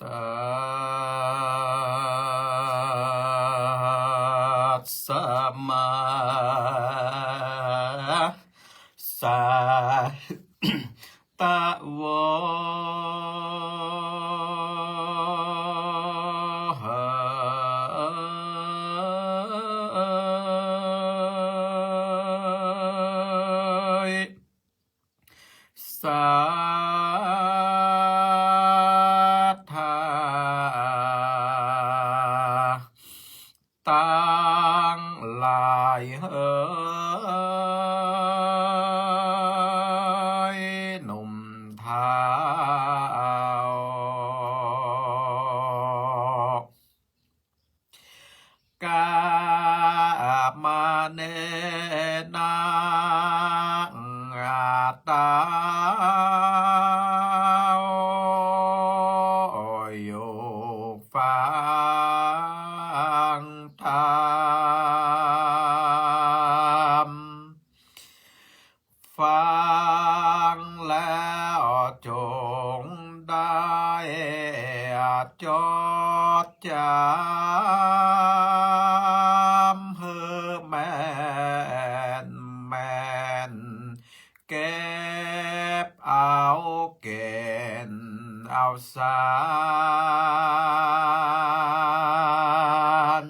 สสะมาสัตวสัทธาตั้งหลายหนุ่มเท้ากามาเนนังตาโยฟังธรรมฟังแล้วจงได้จดจำแม่นแม่นเก็บเอาเก่นเอาสาร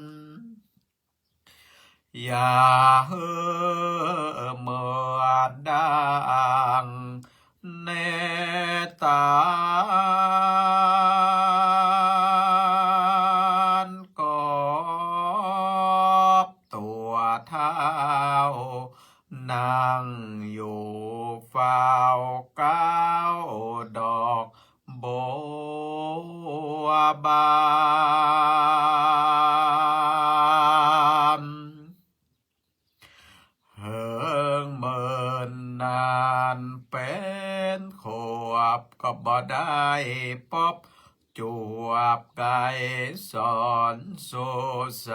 อย่าเมื่อดังเนตานกบตัวเท้านั่งอยู่เฝ้าก้าวดอกบัวบานเฮิงเมินนานเป็นขวบก็บ่ได้พบจวบไก่สอนโซใส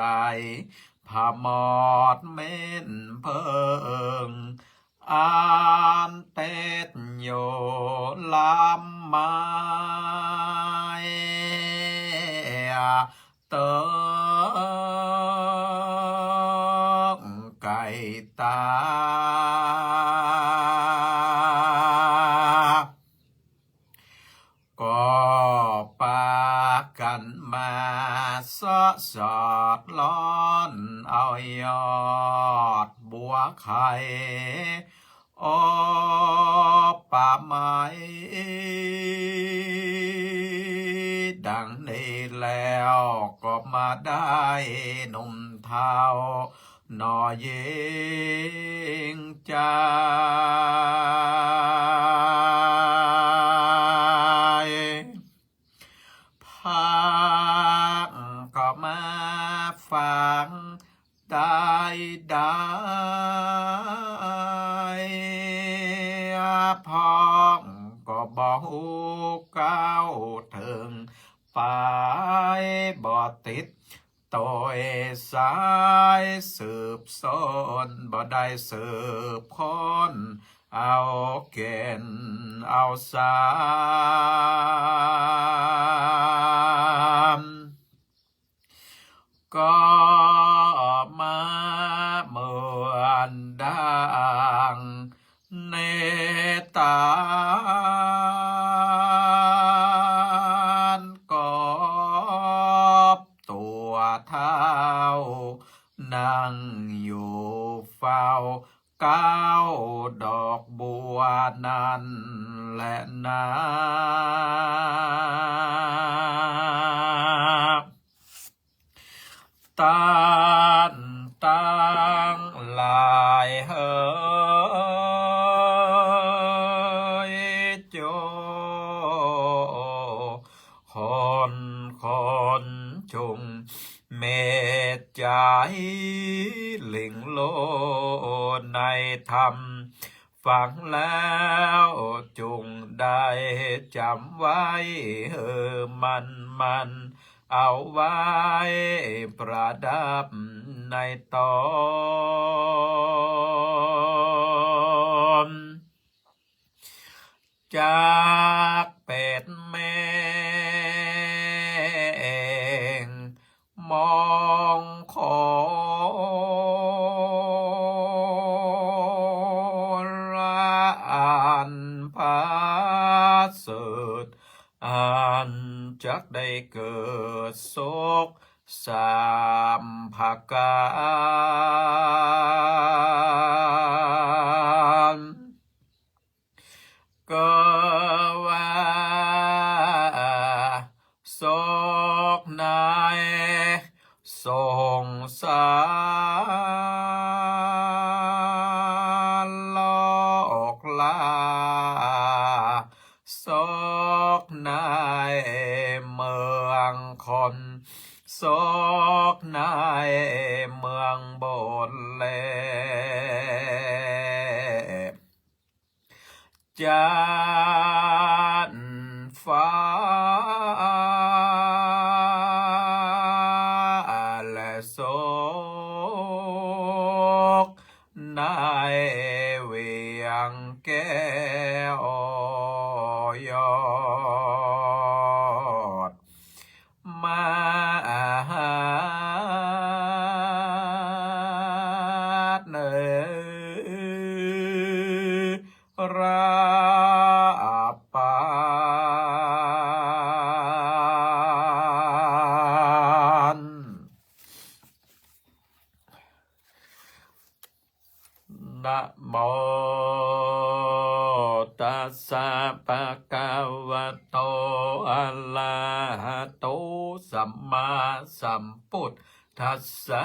ผามอดเม่นเพิงอ่านเต็ดโยลำไม้เติงไก่ตาก็ปากันมาสอดล้อนเอายอดบัวไข่โอป่าไม้ดังนี้แล้วก็มาได้หนุ่มเทานอยิงใจพักก็มาฟังได้พ้องก็บอกก้าวถึงไปบ่ติดโตยสายสืบสนบ่ได้สืบคนเอาเก่นเอาสามก็มาเหมือนดังเนตานกบตัวเท้านั่งอยู่เฝ้าก้าวดอกบัวนั้นและนาตานตั้งหลายโจคนจงเมตใจหลิงโลในธรรมฟังแล้วจงได้จำไว้มันเอาไว้ประดับในตนจากเป็ดแม่ งมองขอละอันพาเสดอันจักได้เกิดโศกสามภาการก็ว่าโศกนายสงสารโลกลาโศกนายเมืองคนโศกนายเมืองบนเลจันฟ้าและโศกนายเวียงแก้วยอดมาเนราปานนะโมตัสสะภะคะวะโตอะระหะโตสัมมาสัมพุทธัสสะ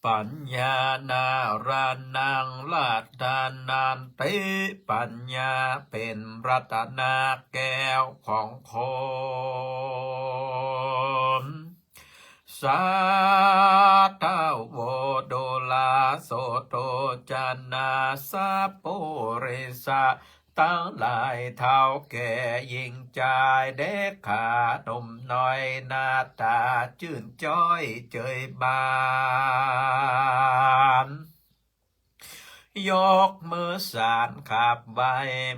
ปัญญานารานังลาดานันติปัญญาเป็นรัตนาแก้วของคนสาธาวโดลาโสโตจานาสาปุริสะตั้งหลายเท่าแก่ยิ่งใจเด็กขาหนุ่มน้อยหน้าตาจื่นจ้อยเจยบานยกมือสานขับใบ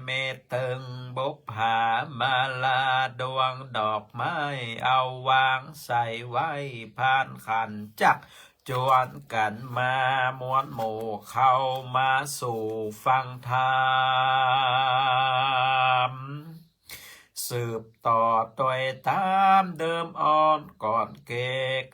เมตึงบุกหามาลาดวงดอกไม้เอาวางใส่ไว้ผ่านขันจักจวนกันมามวนหมู่เข้ามาสู่ฟังธรรมสืบต่อตัวตามเดิมอ่อนก่อนเ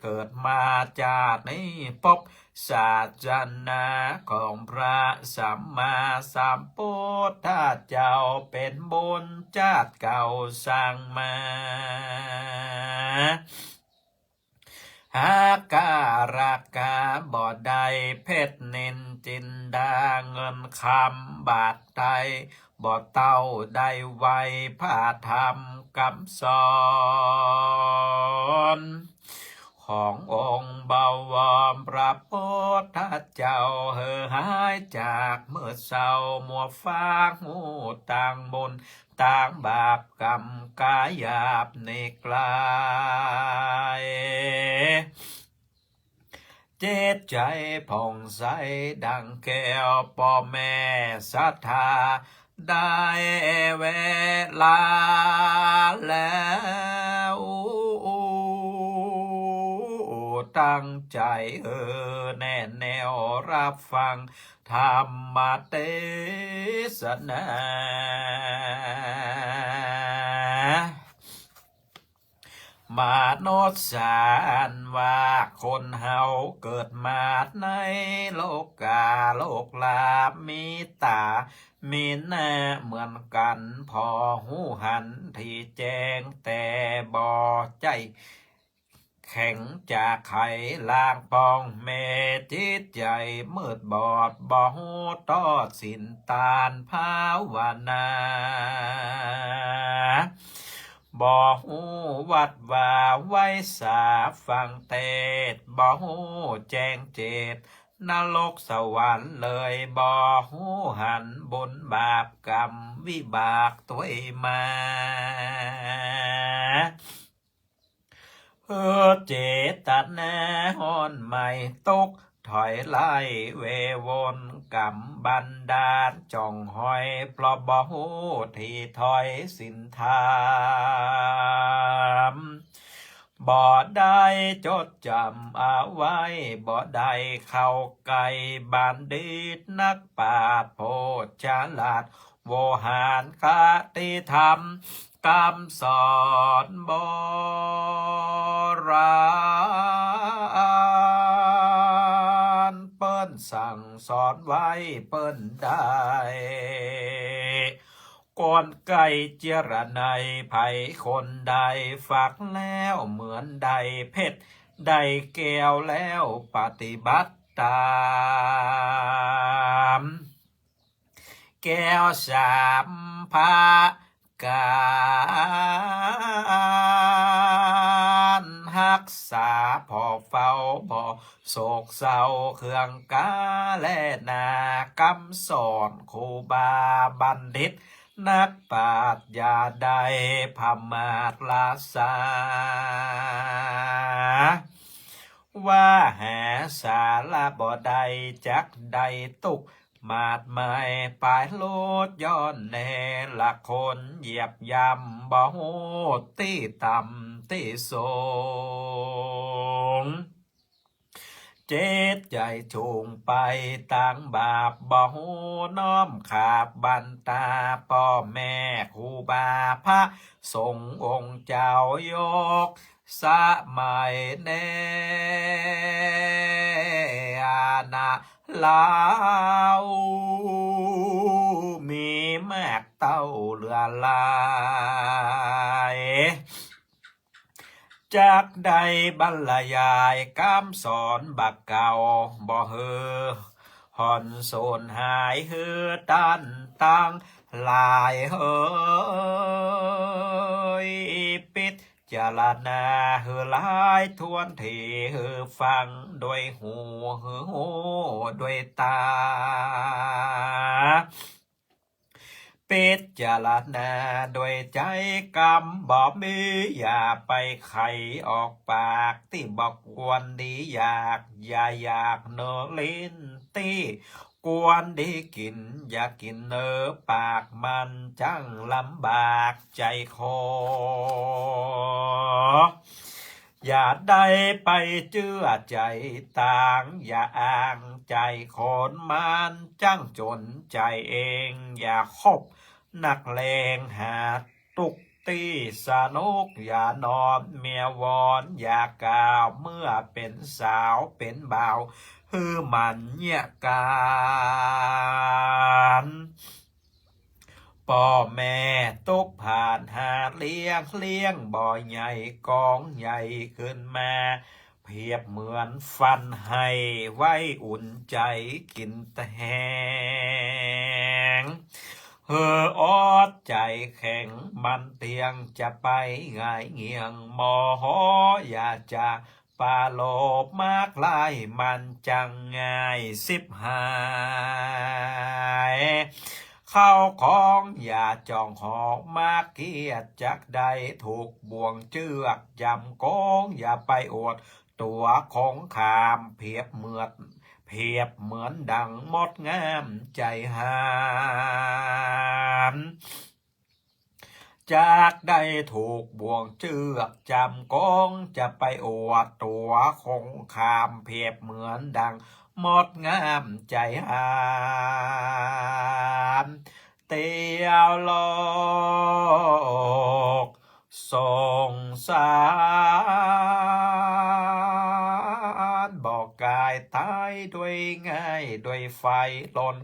กิดมาจากนี้พบศาสนาของพระสัมมาสัมพุทธเจ้าเป็นบุญชาติเก่าสร้างมาหาการากาบ่อใดเพชรนินจินดาเงินคำบาทใดบ่เต้าได้ไวผ้าธรรมคำสอนขององค์เบาวอมพระพุทธเจ้าเห่อหายจากเมื่อเศร้ามัวฟ้าหูต่างบนต่างบาปกรรมกายหยาบในกลายเจตใจผ่องใสดังแก้วพ่อแม่ศรัทธาได้เวลาแล้วตั้งใจแน่แนวรับฟังธรรมเทศนามาโนสารว่าคนเฮาเกิดมาในโลกาโลกลามีตามีหน้าเหมือนกันพอหูหันที่แจ้งแต่บ่ใจแข็งจากไข่ล่างปองเมจิตใจมืดบอดบ่หูตอดสินตาลภาวนาบ่หูวัดว่าไว้สาฟังเทศบ่หูแจ้งเจตนรกสวรรค์เลยบ่หูหันบุญบาปกรรมวิบากตัวมาเจตนาฮอนใหม่ตก ถอยไล่เววนกำบันดาลจ่องหอยเพราะบ่ฮู้ที่ถอยสินธามบ่ได้จดจำเอาไว้บ่ได้เข้าไกลบานดีดนักปราชญ์โพชฌาลาดโวหารคติธรรมคำสอนโบราณเปิ้นสั่งสอนไว้เปิ้นได้ก่อนไก่เจรไนไผคนใดฝากแล้วเหมือนใดเพชรได้แก้วแล้วปฏิบัติตามแก้วสามพาการหักษาพอเฝ้าบ่โศกเศร้าเครื่องกาและนากำสอนครูบาบัณฑิตนักปราชญาใดพมาตลาสาว่าหาสาระบ่ใดจักใดตุกมาดไม้ปลายโลดย้อนแน่ละคนเหยียบยำบ่โหดตีต่ำตีสูงเจ็ดใจจูงไปต่างบาปบ่หูน้อมขาบบันตาพ่อแม่ครูบาพระสงฆ์องค์เจ้ายกสมัยเนอาณาลาวมีแม่เต้าเรือลายจากใดบรรยายคำสอนบักเก่าบ่เฮอหอนโซนหายเฮือตันตั้งลายเฮยปิดจารณาเฮือลายทวนทีเฮือฟังโดยหูเฮือโหโดยตาปิดจารณาโดยใจกรรมบอกมีอย่าไปไขออกปากที่บอกกวนดีอย่าอยากเนอลิ้นที่กวนดีกินอยากกินเนอปากมันจังลำบากใจคออย่าได้ไปเจือใจต่างอย่าอ้างใจคนมันจังจนใจเองอย่าคบนักเลงหาตุกตีสนุกอย่านอนเมียวอนอย่ากล่าวเมื่อเป็นสาวเป็นบ่าวฮือมันเนี่ยการพ่อแม่ตกผ่านหาเลี้ยงบ่อใหญ่กองใหญ่ขึ้นมาเพียบเหมือนฟันให้ไว้อุ่นใจกินแต่แหงเฮออดใจแข็งมันเตียงจะไปง่ายเงียงมอหออย่าจะปาโลบมากลายมันจังง่ายสิบหายเข้าของอย่าจองหอกมากเกียดจักใดถูกบ่วงเชือกยำโกงอย่าไปอวดตัวของขามเพียบเหมือนดังมดงามใจหานจากได้ถูกบ่วงเชือกจำกองจะไปอวดตัวคงคามเพียบเหมือนดังมดงามใจหานเตียวโลกสงสารบอกกายตายด้วยง่ายด้วยไฟลน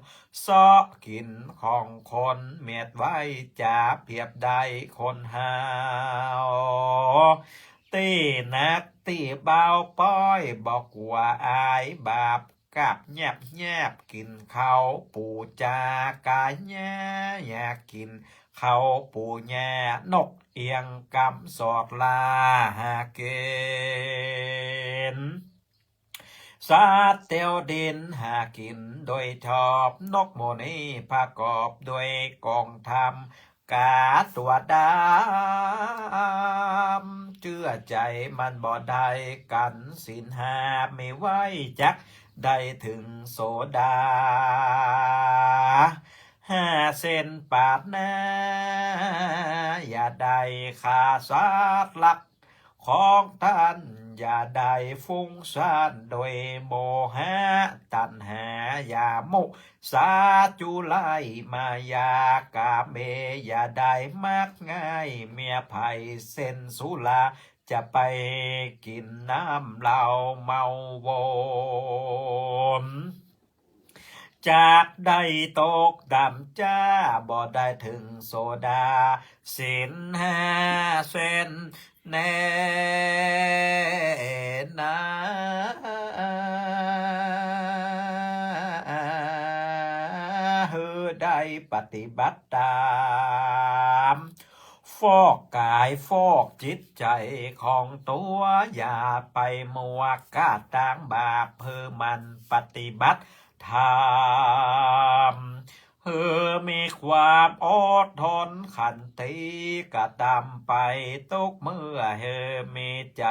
ซ้อกินของคนเมียดไว้จะเพียบใดคนหาวตีนักตีเบาป้อยบอกว่าอายบาปกับแยบกินเขาปูจากายแย่อยากกินเขาปูแย่นกเอียงกำสอดลาหาเกณฑ์สาเตียวดินหากินโดยชอบนกโมนีประกอบด้วยกองธรรมกาตัวดำเชื่อใจมันบ่ได้กันสินหาไม่ไหวจัก ได้ถึงโสดา5 เส้นปาดหน้าอย่าได้ขาดสาดหลักของท่านอย่าได้ฟุ้งซ่านโดยโมหะตัณหาอย่ามุสาจุไลมายากาเมอย่าได้มากง่ายเมียไผ่เส้นสุลาจะไปกินน้ำเหล้าเมาวนจากได้ตกดำจ้าบ่ได้ถึงโซดาศีล5 เส้นแน่นาเฮือได้ปฏิบัติตามฟอกกายฟอกจิตใจของตัวอย่าไปมัวกาดต่างบาปเพื่อมันปฏิบัติธรรมเพื่อมีความอดทนขันติกระทำไปทุกเมื่อเฮมีใจ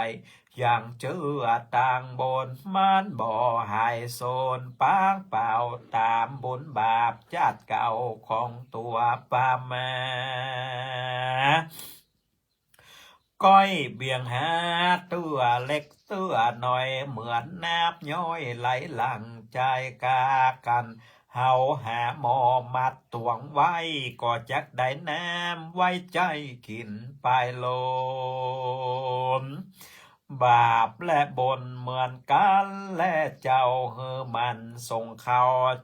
อย่างเชื่อต่างบนมันบ่หายโซนปางเปล่าตามบุญบาปชาติเก่าของตัวปามาก้อยเบี่ยงหาตัวเล็กตัวหน่อยเหมือนน้ำย้อยไหลหลังใจกากันเฮาหาหมอมัดตวงไว้ก็จักได้น้ำไว้ใจกินไปโลมบาปและบนเหมือนกันและเจ้าเฮอมันส่งเขา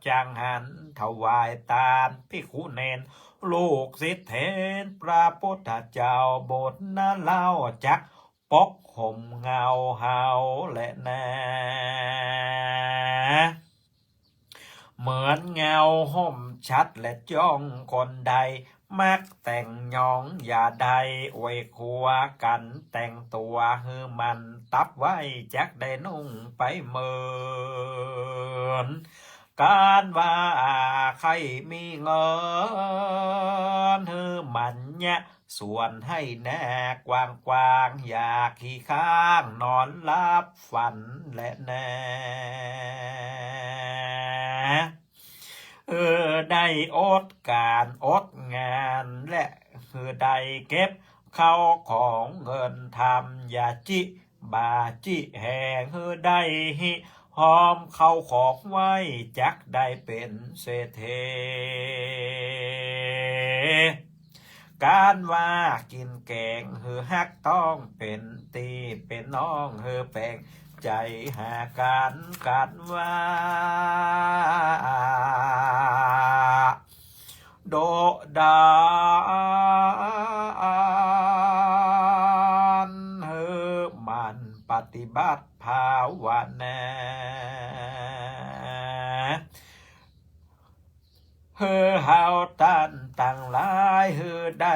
จังหันถวายตามภิกขุเนนลูกศิษย์เทนพระพุทธเจ้าบทนั้นเล่าจักปกห่มเงาเฮาและนาเหมือนเงาห่มชัดและจ้องคนใดมักแต่งยองอย่าใดอวยคัวกันแต่งตัวฮือมันตับไว้จักได้นุ่งไปเมินการว่าใครมีเงินฮือมันเนี่ยส่วนให้แน่กว้างกว้างอยากขี้ข้างนอนลับฝันและแน่ได้อดการอดงานและได้เก็บเข้าของเงินทำอย่าจิบาจิแหงได้หิหอมเข้าของไว้จักได้เป็นเศรษฐีการว่ากินแกงฮักต้องเป็นตีเป็นน้องแปลงใจหาการว่าโดดานมันปฏิบัติภาวนาเฮาตันตั้งหลายได้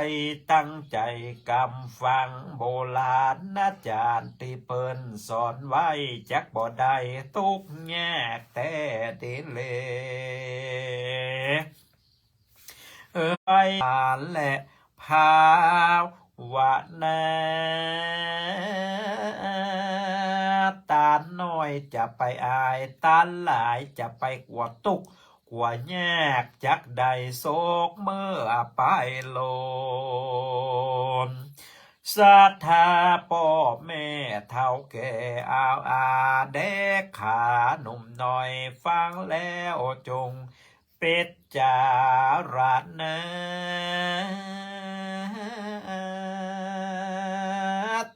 ตั้งใจกำฟังโบราณอาจารย์ที่เปิ้นสอนไว้จักบ่ได้ทุกแง่แต่ดิเลไปและภาวนาตาน้อยจะไปอายตาหลายจะไปกว่าตุกกว่าแยกจักใดโศกเมื่อไปโลนศรัทธาพ่อแม่เท่าแก่อาเด็กขาหนุ่มหน่อยฟังแล้วจงปิดจารณา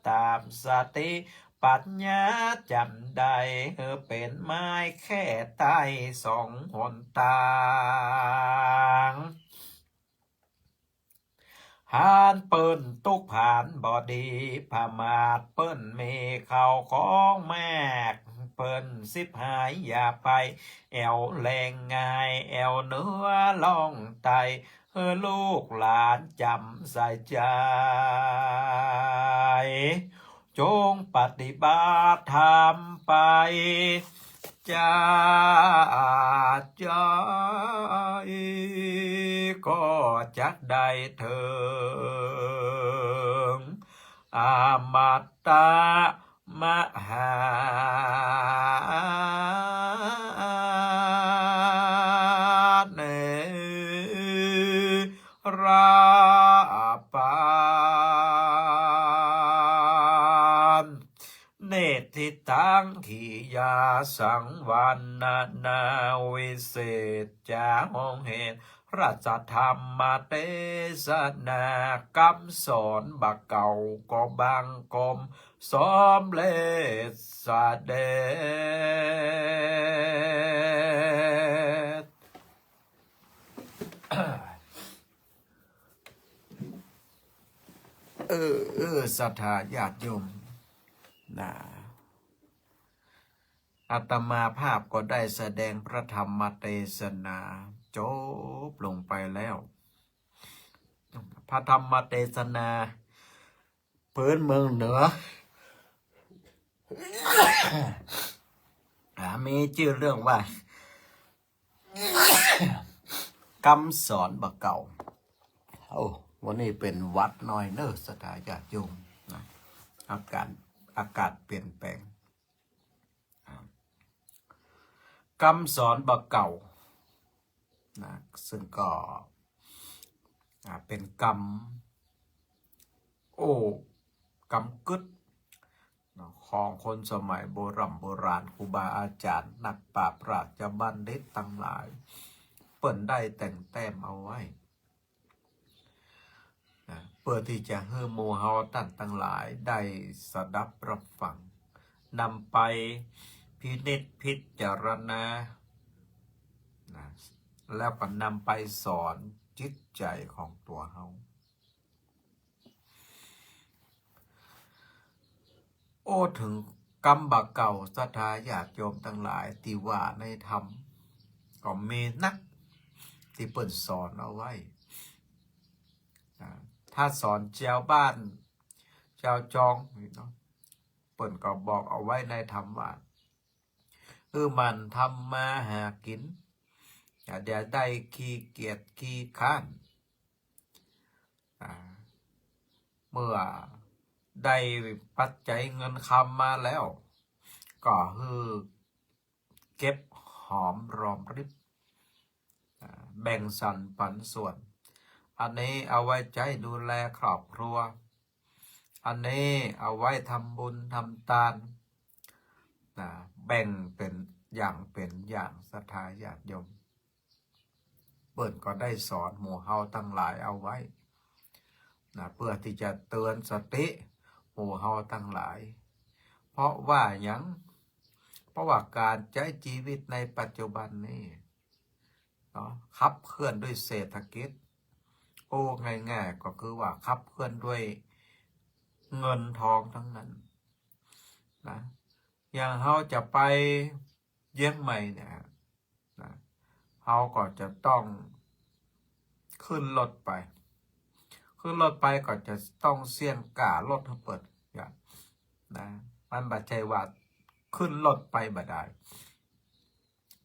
ตามสติปัญญาจำได้เป็นไม้แค่ใต้สองหนทางหานเปิ้นตุกผ่านบอดีพมาดเปิ้นเมเข้าของแม่เปิ้น15อย่าไปแอวแรงง่ายแอวเนื้อล่องไตลูกหลานจำใส่ใจจงปฏิบัติธรรมไปจากใจก็จักได้ถึงอมตะมหา ทิตังขียาสังวันนาวิเศษจาหองเหตุราชธรรมเทศนากำสอนบักเก่าก็บางกลมสมเลสเดชศรัทธาญาติโยมนะอาตมาภาพก็ได้แสดงพระธรรมเทศนาจบลงไปแล้วพระธรรมเทศนาพื้นเมืองเหนือ มีชื่อเรื่องว่าคำสอนบักเก่าวันนี้เป็นวัดน้อยเนอสถาญาติโยมนะอากาศเปลี่ยนแปลงคำสอนบักเก่านะซึ่งก็เป็นกำกึศของคนสมัยโบราณครูบาอาจารย์นักปราชญ์ปราชญ์บัณฑิตทั้งหลายเปิ่นได้แต่งแต้มเอาไว้เพื่อที่จะให้หมู่เฮาท่านทั้งหลายได้สดับรับฟังนำไปพินิจพิจารณาแล้วก็นำไปสอนจิตใจของตัวเฮาถึงกรรมบาเก่าศรัทธาญาติโยมทั้งหลายที่ว่าในธรรมก็มีนักที่เปิ่นสอนเอาไว้ถ้าสอนเจ้าบ้านเจ้าจองเนาะเปิ่นก็บอกเอาไว้ในธรรมว่ามันทำมาหากินอย่าได้ขี้เกียจขี้ข้านเมื่อได้ปัจจัยเงินคำมาแล้วก็เก็บหอมรอมริบแบ่งสรรปันส่วนอันนี้เอาไว้ใจดูแลครอบครัวอันนี้เอาไว้ทำบุญทำทานแบ่งเป็นอย่างศรัทธาญาติโยมเปิ่นก็ได้สอนหมู่เฮาทั้งหลายเอาไว้เพื่อที่จะเตือนสติหมู่เฮาทั้งหลายเพราะว่าการใช้ชีวิตในปัจจุบันนี้ขับเคลื่อนด้วยเศรษฐกิจง่ายๆก็คือว่าขับเคลื่อนด้วยเงินทองทั้งนั้นนะอย่างเฮาจะไปเยี่ยงใหม่เนี่ยเฮาก็จะต้องขึ้นรถไปก็จะต้องเสี่ยงก่ารถเปิดอย่างมันบัดใจว่าขึ้นรถไปบ่ได้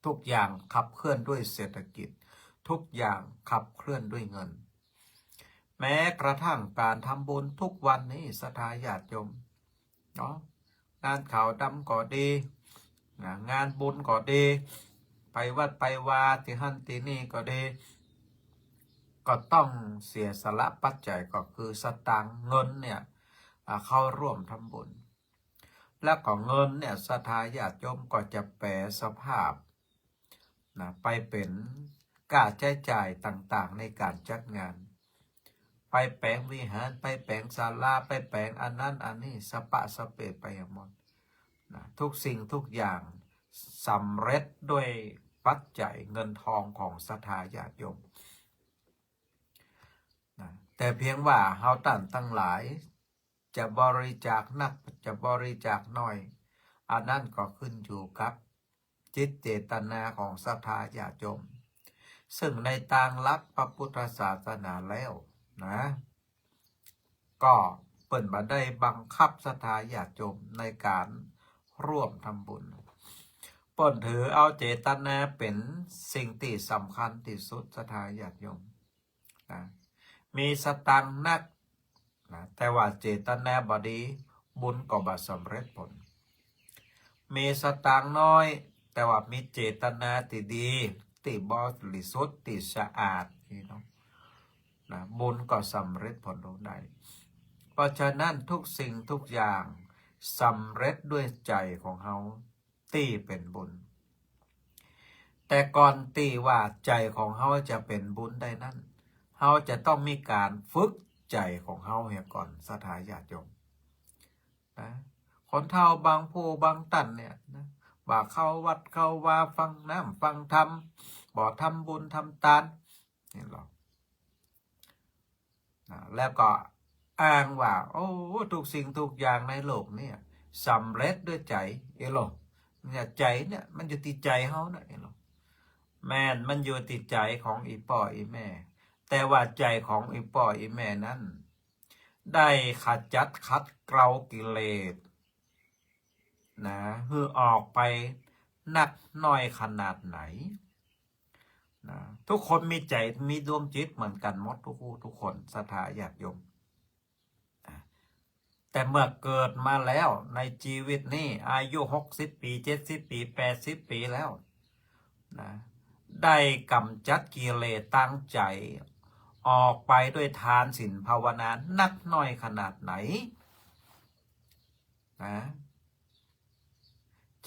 ทุกอย่างขับเคลื่อนด้วยเศรษฐกิจทุกอย่างขับเคลื่อนด้วยเงินแม้กระทั่งการทำบุญทุกวันนี้ศรัทธาญาติโยมงานขาวดำก็ดีงานบุญก็ดีไปวัดไปวาที่หั่นที่นี่ก็ดีก็ต้องเสียสละปัจจัยก็คือสตางค์เงินเนี่ยเข้าร่วมทำบุญแล้วก็เงินเนี่ยศรัทธาญาติโยมก็จะแปลสภาพไปเป็นค่าใช้จ่ายต่างๆในการจัดงานไปแปลงวิหารไปแปลงศาลาไปแปลงอันนั้นอันนี้สปะสเปไปหมดทุกสิ่งทุกอย่างสำเร็จด้วยปัจจัยเงินทองของศรัทธาญาติโยมแต่เพียงว่าเฮาท่านทั้งหลายจะบริจาคนักจะบริจาคน้อยอันนั้นก็ขึ้นอยู่กับจิตเจตนาของศรัทธาญาติโยมซึ่งในทางหลักพระพุทธศาสนาแล้วก็เปิ่นบ่ได้บังคับศรัทธาญาติโยมในการร่วมทำบุญเปิ่นถือเอาเจตนาเป็นสิ่งที่สำคัญที่สุดศรัทธาญาติโยมมีสตังค์นักแต่ว่าเจตนาบ่ดีบุญก็บ่สำเร็จผลมีสตังค์น้อยแต่ว่ามีเจตนาที่ดีที่บริสุทธิ์ที่สะอาดบุญก็สำเร็จผลได้เพราะฉะนั้นทุกสิ่งทุกอย่าง สำเร็จด้วยใจของเฮาตีเป็นบุญแต่ก่อนตีว่าใจของเฮาจะเป็นบุญได้นั้นเฮาจะต้องมีการฝึกใจของเฮาเฮียก่อนสถาญาติโยมนะคนเฒ่าบางผู้บางตันเนี่ยนะว่าเข้าวัดเข้าว่าฟังน้ำฟังธรรมบ่ทำบุญทำทานนี่หรอกนะแล้วก็อ้างว่าโอ้ทุกสิ่งทุกอย่างในโลกเนี่ยสำเร็จด้วยใจเอโลเนี่ยใจเนี่ยมันอยู่ที่ใจเฮานะเอโลแม่นมันอยู่ที่ใจของอีพ่ออีแม่แต่ว่าใจของอีพ่ออีแม่นั้นได้ขจัดคัดเกลากิเลสนะคือออกไปหนักน้อยขนาดไหนนะทุกคนมีใจมีดวงจิตเหมือนกันหมดทุกคนศรัทธาญาติโยมแต่เมื่อเกิดมาแล้วในชีวิตนี้อายุ60 ปี70 ปี80 ปีแล้วนะได้กำจัดกิเลสตั้งใจออกไปด้วยทานศีลภาวนานักน้อยขนาดไหนนะ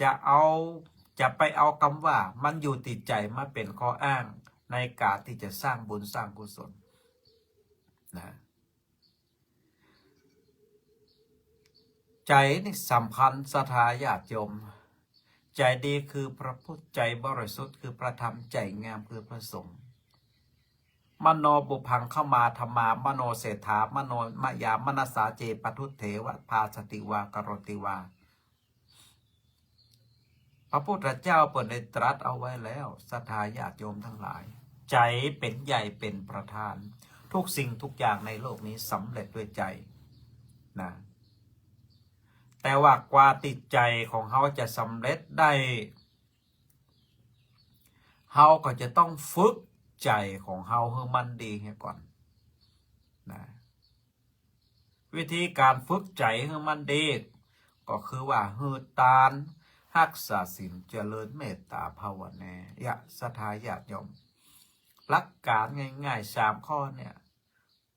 จะไปเอาคำว่ามันอยู่ติดใจมาเป็นข้ออ้างในการที่จะสร้างบุญสร้างกุศลนะใจนี่สำคัญศรัทธาญาติโยมใจดีคือพระพุทธใจบริสุทธิ์คือพระธรรมใจงามคือพระสงฆ์มโนบุพังเข้ามาธรรมามโนเศรษฐามโนมยามนสาเจปทุเถวะภาสติวากรติวาพระพุทธเจ้าเปิดในตรัสเอาไว้แล้วศรัทธาญาติโยมทั้งหลายใจเป็นใหญ่เป็นประธานทุกสิ่งทุกอย่างในโลกนี้สำเร็จด้วยใจนะแต่ว่ากว่าติดใจของเขาจะสำเร็จได้เขาก็จะต้องฝึกใจของเขาให้มันดีก่อนนะวิธีการฝึกใจให้มันดีก็คือว่าฮือตานรักษาศีลเจริญเมตตาภาวนาศรัทธาญาติโยมหลักการง่ายๆ3 ข้อเนี่ย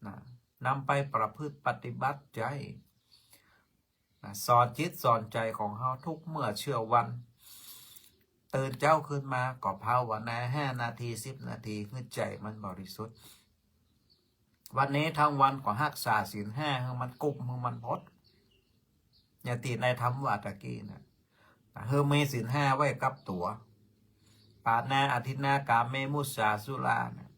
นะนำไปประพฤติปฏิบัติใจนะสอนจิตสอนใจของเขาทุกเมื่อเชื่อวันตื่นเจ้าขึ้นมาก็ภาวนา5 นาที10 นาทีคือใจมันบริสุทธิ์วันนี้ทั้งวันก็รักษาศีล5ให้มันกุมให้มันพดอย่าติดในธรรมว่าตะกี้นะเฮอมีศีล5ไว้กับตัวปานาอธินากาเมมุสาสุรานะ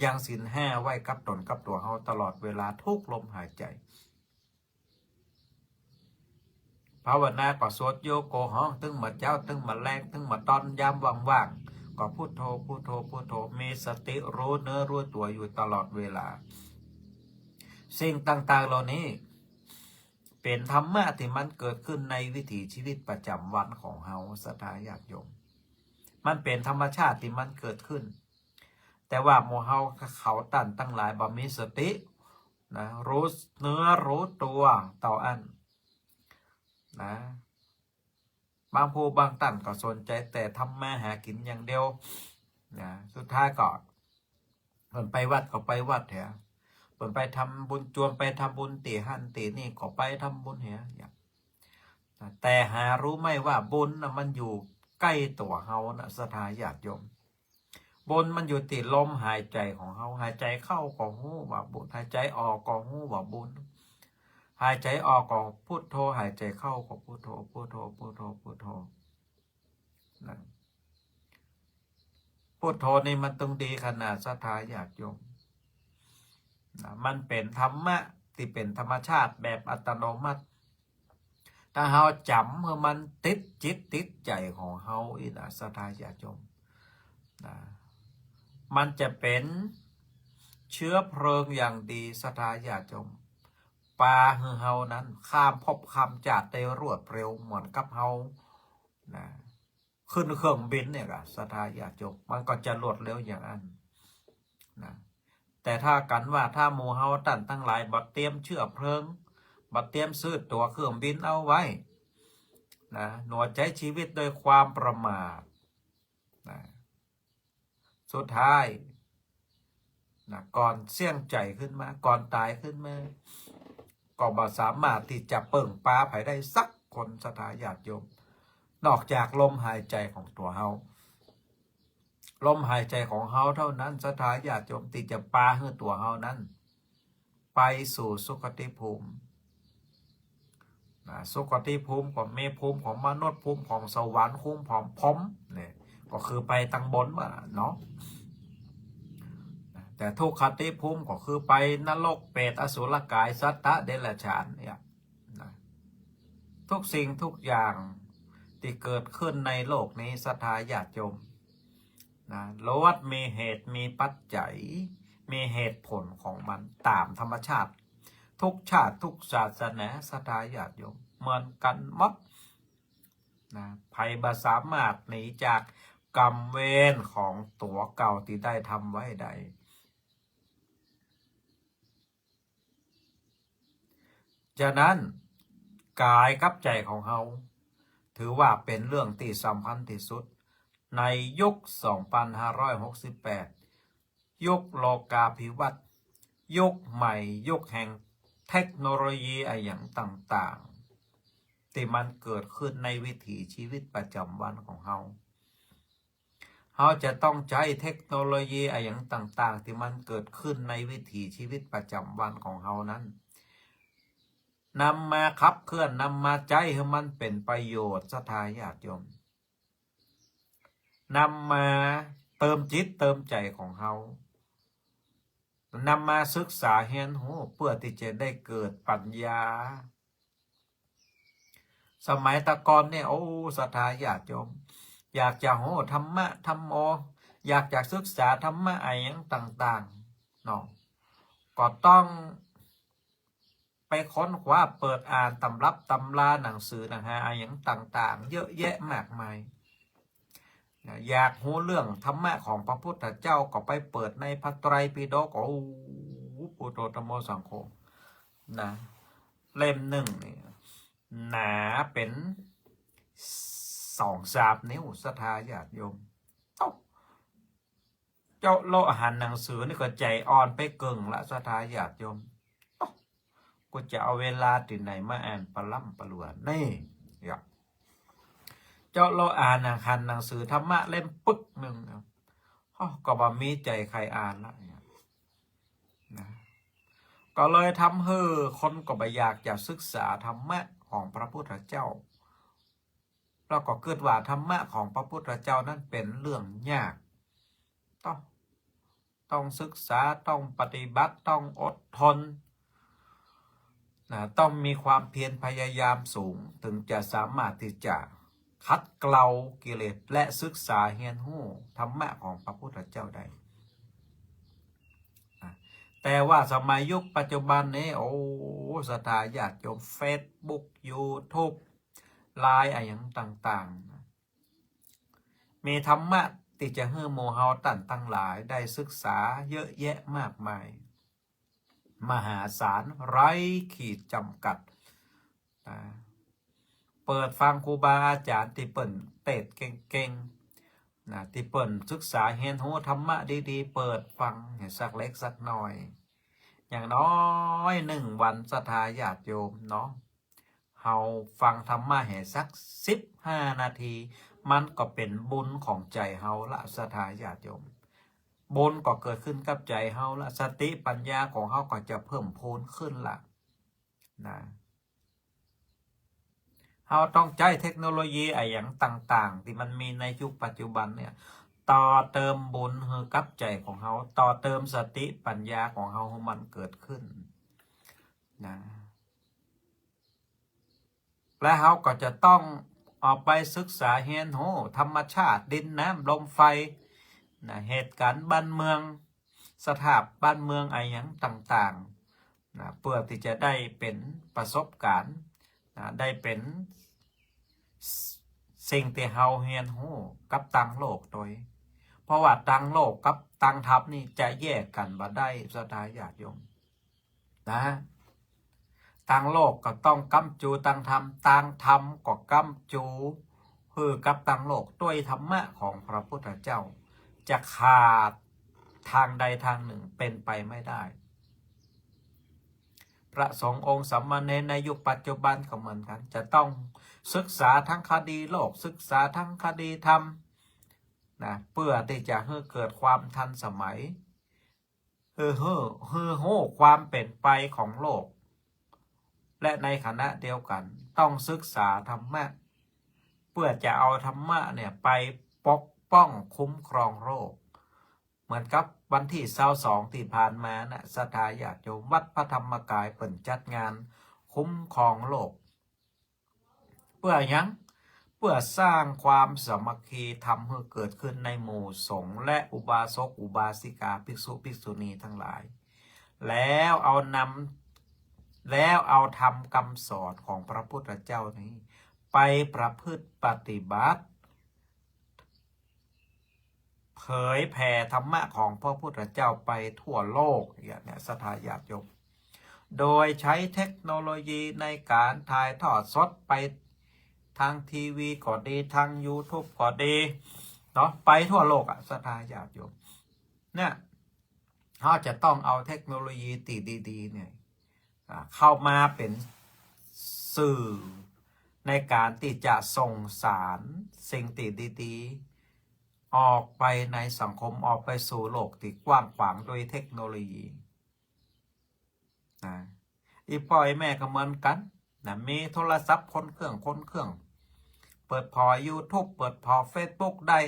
ยังศีล5ไว้กับตนกับตัวเขาตลอดเวลาทุกลมหายใจภาวนาก็สวดโยโกห้องตึงมาเจ้าตึงมาแรงตึงมาตอนยามว่างๆก็พุทโธพุทโธพุทโธมีสติรู้เนื้อรู้ตัวอยู่ตลอดเวลาสิ่งต่างๆเหล่านี้เป็นธรรมะที่มันเกิดขึ้นในวิถีชีวิตประจำวันของเฮาศรัทธาญาติโยมมันเป็นธรรมชาติที่มันเกิดขึ้นแต่ว่าโมเฮาเขาตันตั้งหลายบ่มีสตินะรู้เนื้อรู้ตัวต่ออันนะบางผู้บางตันก็สนใจแต่ทำมาหากินอย่างเดียวนะสุดท้ายก็เพิ่นไปวัดก็ไปวัดเถอะเพิ่นไปทำบุญจวนไปทำบุญตีหันตีนี่ก็ไปทำบุญเถอะแต่หารู้ไหมว่าบุญนะมันอยู่ใกล้ตัวเฮานะศรัทธาญาติโยมบุญมันอยู่ติดลมหายใจของเฮาหายใจเข้าก็ฮู้ว่าบุญหายใจออกก็ฮู้ว่าบุญหายใจออกก็พุทโธหายใจเข้าก็พุทโธพุทโธพุทโธพุทโธนะพุทโธนี่มันต้องดีขนาดศรัทธาญาติโยมนะมันเป็นธรรมะที่เป็นธรรมชาติแบบอัตโนมัติถ้าเฮาจำให้มันติดจิตติดใจของเฮาอีนะศรัทธาญาติโยมนะมันจะเป็นเชื้อเพลิงอย่างดีศรัทธาญาติโยมปาฮือเฮานั้นข้ามภพข้ามชาติได้รวดเร็วเหมือนกับเฮานะขึ้นเครื่องบินเนี่ยก็ศรัทธาญาติโยมมันก็จะรวดเร็วอย่างนั้นนะแต่ถ้ากันว่าถ้าหมู่เฮาตั้งทั้งหลายบ่เตรียมเชื้อเพลิงบ่เตรียมซื้อตั๋วเครื่องบินเอาไว้นะหนวดใช้ชีวิตโดยความประมาทนะสุดท้ายนะก่อนเสี่ยงใจขึ้นมาก่อนตายขึ้นมา ก็บ่สามารถที่จะเปิ่งปลาไผได้สักคนศรัทธาญาติโยมนอกจากลมหายใจของตัวเฮาลมหายใจของเฮาเท่านั้นศรัทธาญาติโยมที่จะปาให้ตัวเฮานั้นไปสู่สุคติภูมิสุคติภูมิของเมภูมิของมนุษย์ภูมิของสวรรค์ภูมิของพรหมเนี่ยก็คือไปตังบนว่าเนาะแต่ทุกขติภูมิก็คือไปนรกเปรตอสุรกายสัตตะเดรัจฉานเนี่ยทุกสิ่งทุกอย่างที่เกิดขึ้นในโลกนี้ศรัทธาญาติโยมล้วนมีเหตุมีปัจจัยมีเหตุผลของมันตามธรรมชาติทุกชาติทุกศาสนาศรัทธาญาติโยมเหมือนกันหมดภัยบ่สามารถหนีจากกรรมเวรของตัวเก่าที่ได้ทำไว้ได้ฉะนั้นกายกับใจของเราถือว่าเป็นเรื่องที่สำคัญที่สุดในยุค 2568 ยุคโลกาภิวัตน์ยุคใหม่ยุคแห่งเทคโนโลยีอย่างต่างๆที่มันเกิดขึ้นในวิถีชีวิตประจำวันของเราจะต้องใช้เทคโนโลยีอย่างต่างๆที่มันเกิดขึ้นในวิถีชีวิตประจำวันของเรานั้นนำมาขับเคลื่อนนำมาใจให้มันเป็นประโยชน์ศรัทธาญาติโยมนำมาเติมจิตเติมใจของเรานำมาศึกษาเรียนรู้เพื่อที่จะได้เกิดปัญญาสมัยตะกอนเนี่ยโอ้ศรัทธาญาติโยมอยากจะโหธรรมะธรรมโออยากจะศึกษาธรรมะอย่างต่างๆเนาะก็ต้องไปค้นคว้าเปิดอ่านตำรับตำราหนังสือหนังหาอย่างต่างๆเยอะแยะมากมายอยากรู้เรื่องธรรมะของพระพุทธเจ้าก็ไปเปิดในพระไตรปิฎกโอ้พุทโธธัมโมสังโฆเล่มหนึ่งนี่หนาเป็น2-3 นิ้วศรัทธาญาติโยมเจ้าโลอาหารหนังสือนี่ก็ใจอ่อนไปเกิงละศรัทธาญาติโยมก็จะเอาเวลาที่ไหนมาอ่านปล่ำปลวนนี่เจ้าโลอ่านหนังสือธรรมะเล่มปึ๊กหนึ่งก็บ่มีใจใครอ่านละนะก็เลยทำให้คนก็บ่อยากจะศึกษาธรรมะของพระพุทธเจ้าแล้วก็เกิดว่าธรรมะของพระพุทธเจ้านั้นเป็นเรื่องยากต้องศึกษาต้องปฏิบัติต้องอดทนต้องมีความเพียรพยายามสูงถึงจะสามารถที่จะคัดเกลากิเลสและศึกษาเรียนรู้ธรรมะของพระพุทธเจ้าได้แต่ว่าสมัยยุคปัจจุบันนี้โอ้ศรัทธาญาติโยม Facebook YouTube ไลน์อย่างต่างๆมีธรรมะที่จะให้โมเฮาตันตั้งหลายได้ศึกษาเยอะแยะมากมายมหาศาลไร้ขีดจำกัดเปิดฟังครูบาอาจารย์ที่เปิ่นเตศเก่งๆที่เปิ่นศึกษาเรียนรู้ธรรมะดีๆเปิดฟังสักเล็กสักน้อยอย่างน้อย1 วันศรัทธาญาติโยมเนาะเฮาฟังธรรมะให้สัก15 นาทีมันก็เป็นบุญของใจเฮาละศรัทธาญาติโยมบุญก็เกิดขึ้นกับใจเฮาละสติปัญญาของเฮาก็จะเพิ่มพูนขึ้นละเฮาต้องใช้เทคโนโลยีอย่างต่างๆที่มันมีในยุคปัจจุบันเนี่ยต่อเติมบุญให้กับใจของเฮาต่อเติมสติปัญญาของเฮาให้มันเกิดขึ้นและเฮาก็จะต้องออกไปศึกษาเรียนรู้ธรรมชาติดินน้ำลมไฟเหตุการณ์บ้านเมืองสภาพบ้านเมืองอย่างต่างๆเพื่อที่จะได้เป็นประสบการณ์ได้เป็นสิ่งที่เฮาเรียนรู้กับต่างโลกโดยเพราะว่าต่างโลกกับต่างทัพนี่จะแยกกันบ่ได้ศรัทธาญาติโยมต่างโลกก็ต้องกำจูต่างธรรมต่างธรรมก็กำจูคือกับต่างโลกด้วยธรรมะของพระพุทธเจ้าจะขาดทางใดทางหนึ่งเป็นไปไม่ได้ พระสงฆ์องค์สามเณรในยุคปัจจุบันก็เหมือนกันจะต้องศึกษาทั้งคดีโลกศึกษาทั้งคดีธรรมนะเพื่อที่จะให้เกิดความทันสมัยโหความเป็นไปของโลกและในขณะเดียวกันต้องศึกษาธรรมะเพื่อจะเอาธรรมะเนี่ยไปปกป้องคุ้มครองโลกเหมือนกับวันที่22ที่ผ่านมานะศรัทธาญาติโยมวัดพระธรรมกายเปิ่นจัดงานคุ้มครองโลกเพื่อยังเพื่อสร้างความสามัคคีทำให้เกิดขึ้นในหมู่สงฆ์และอุบาสกอุบาสิกาภิกษุภิกษุณีทั้งหลายแล้วเอาธรรมคำสอนของพระพุทธเจ้านี้ไปประพฤติปฏิบัติเผยแผ่ธรรมะของพระพุทธเจ้าไปทั่วโลกอย่างนี้ศรัทธาญาติโยมโดยใช้เทคโนโลยีในการถ่ายทอดสดไปทางทีวีก็ดีทาง YouTube ก็ดีเนาะไปทั่วโลกศรัทธาญาติโยมเนี่ยเขาจะต้องเอาเทคโนโลยีตีดีๆเนี่ยเข้ามาเป็นสื่อในการที่จะส่งสารสิ่งตีดีๆออกไปในสังคมออกไปสู่โลกที่กว้างขวางโดยเทคโนโลยีนะอีพ่อไอแม่ก็เหมือนกันนะมีโทรศัพท์คนเครื่องเปิดพอ YouTube เปิดพอ Facebook ได้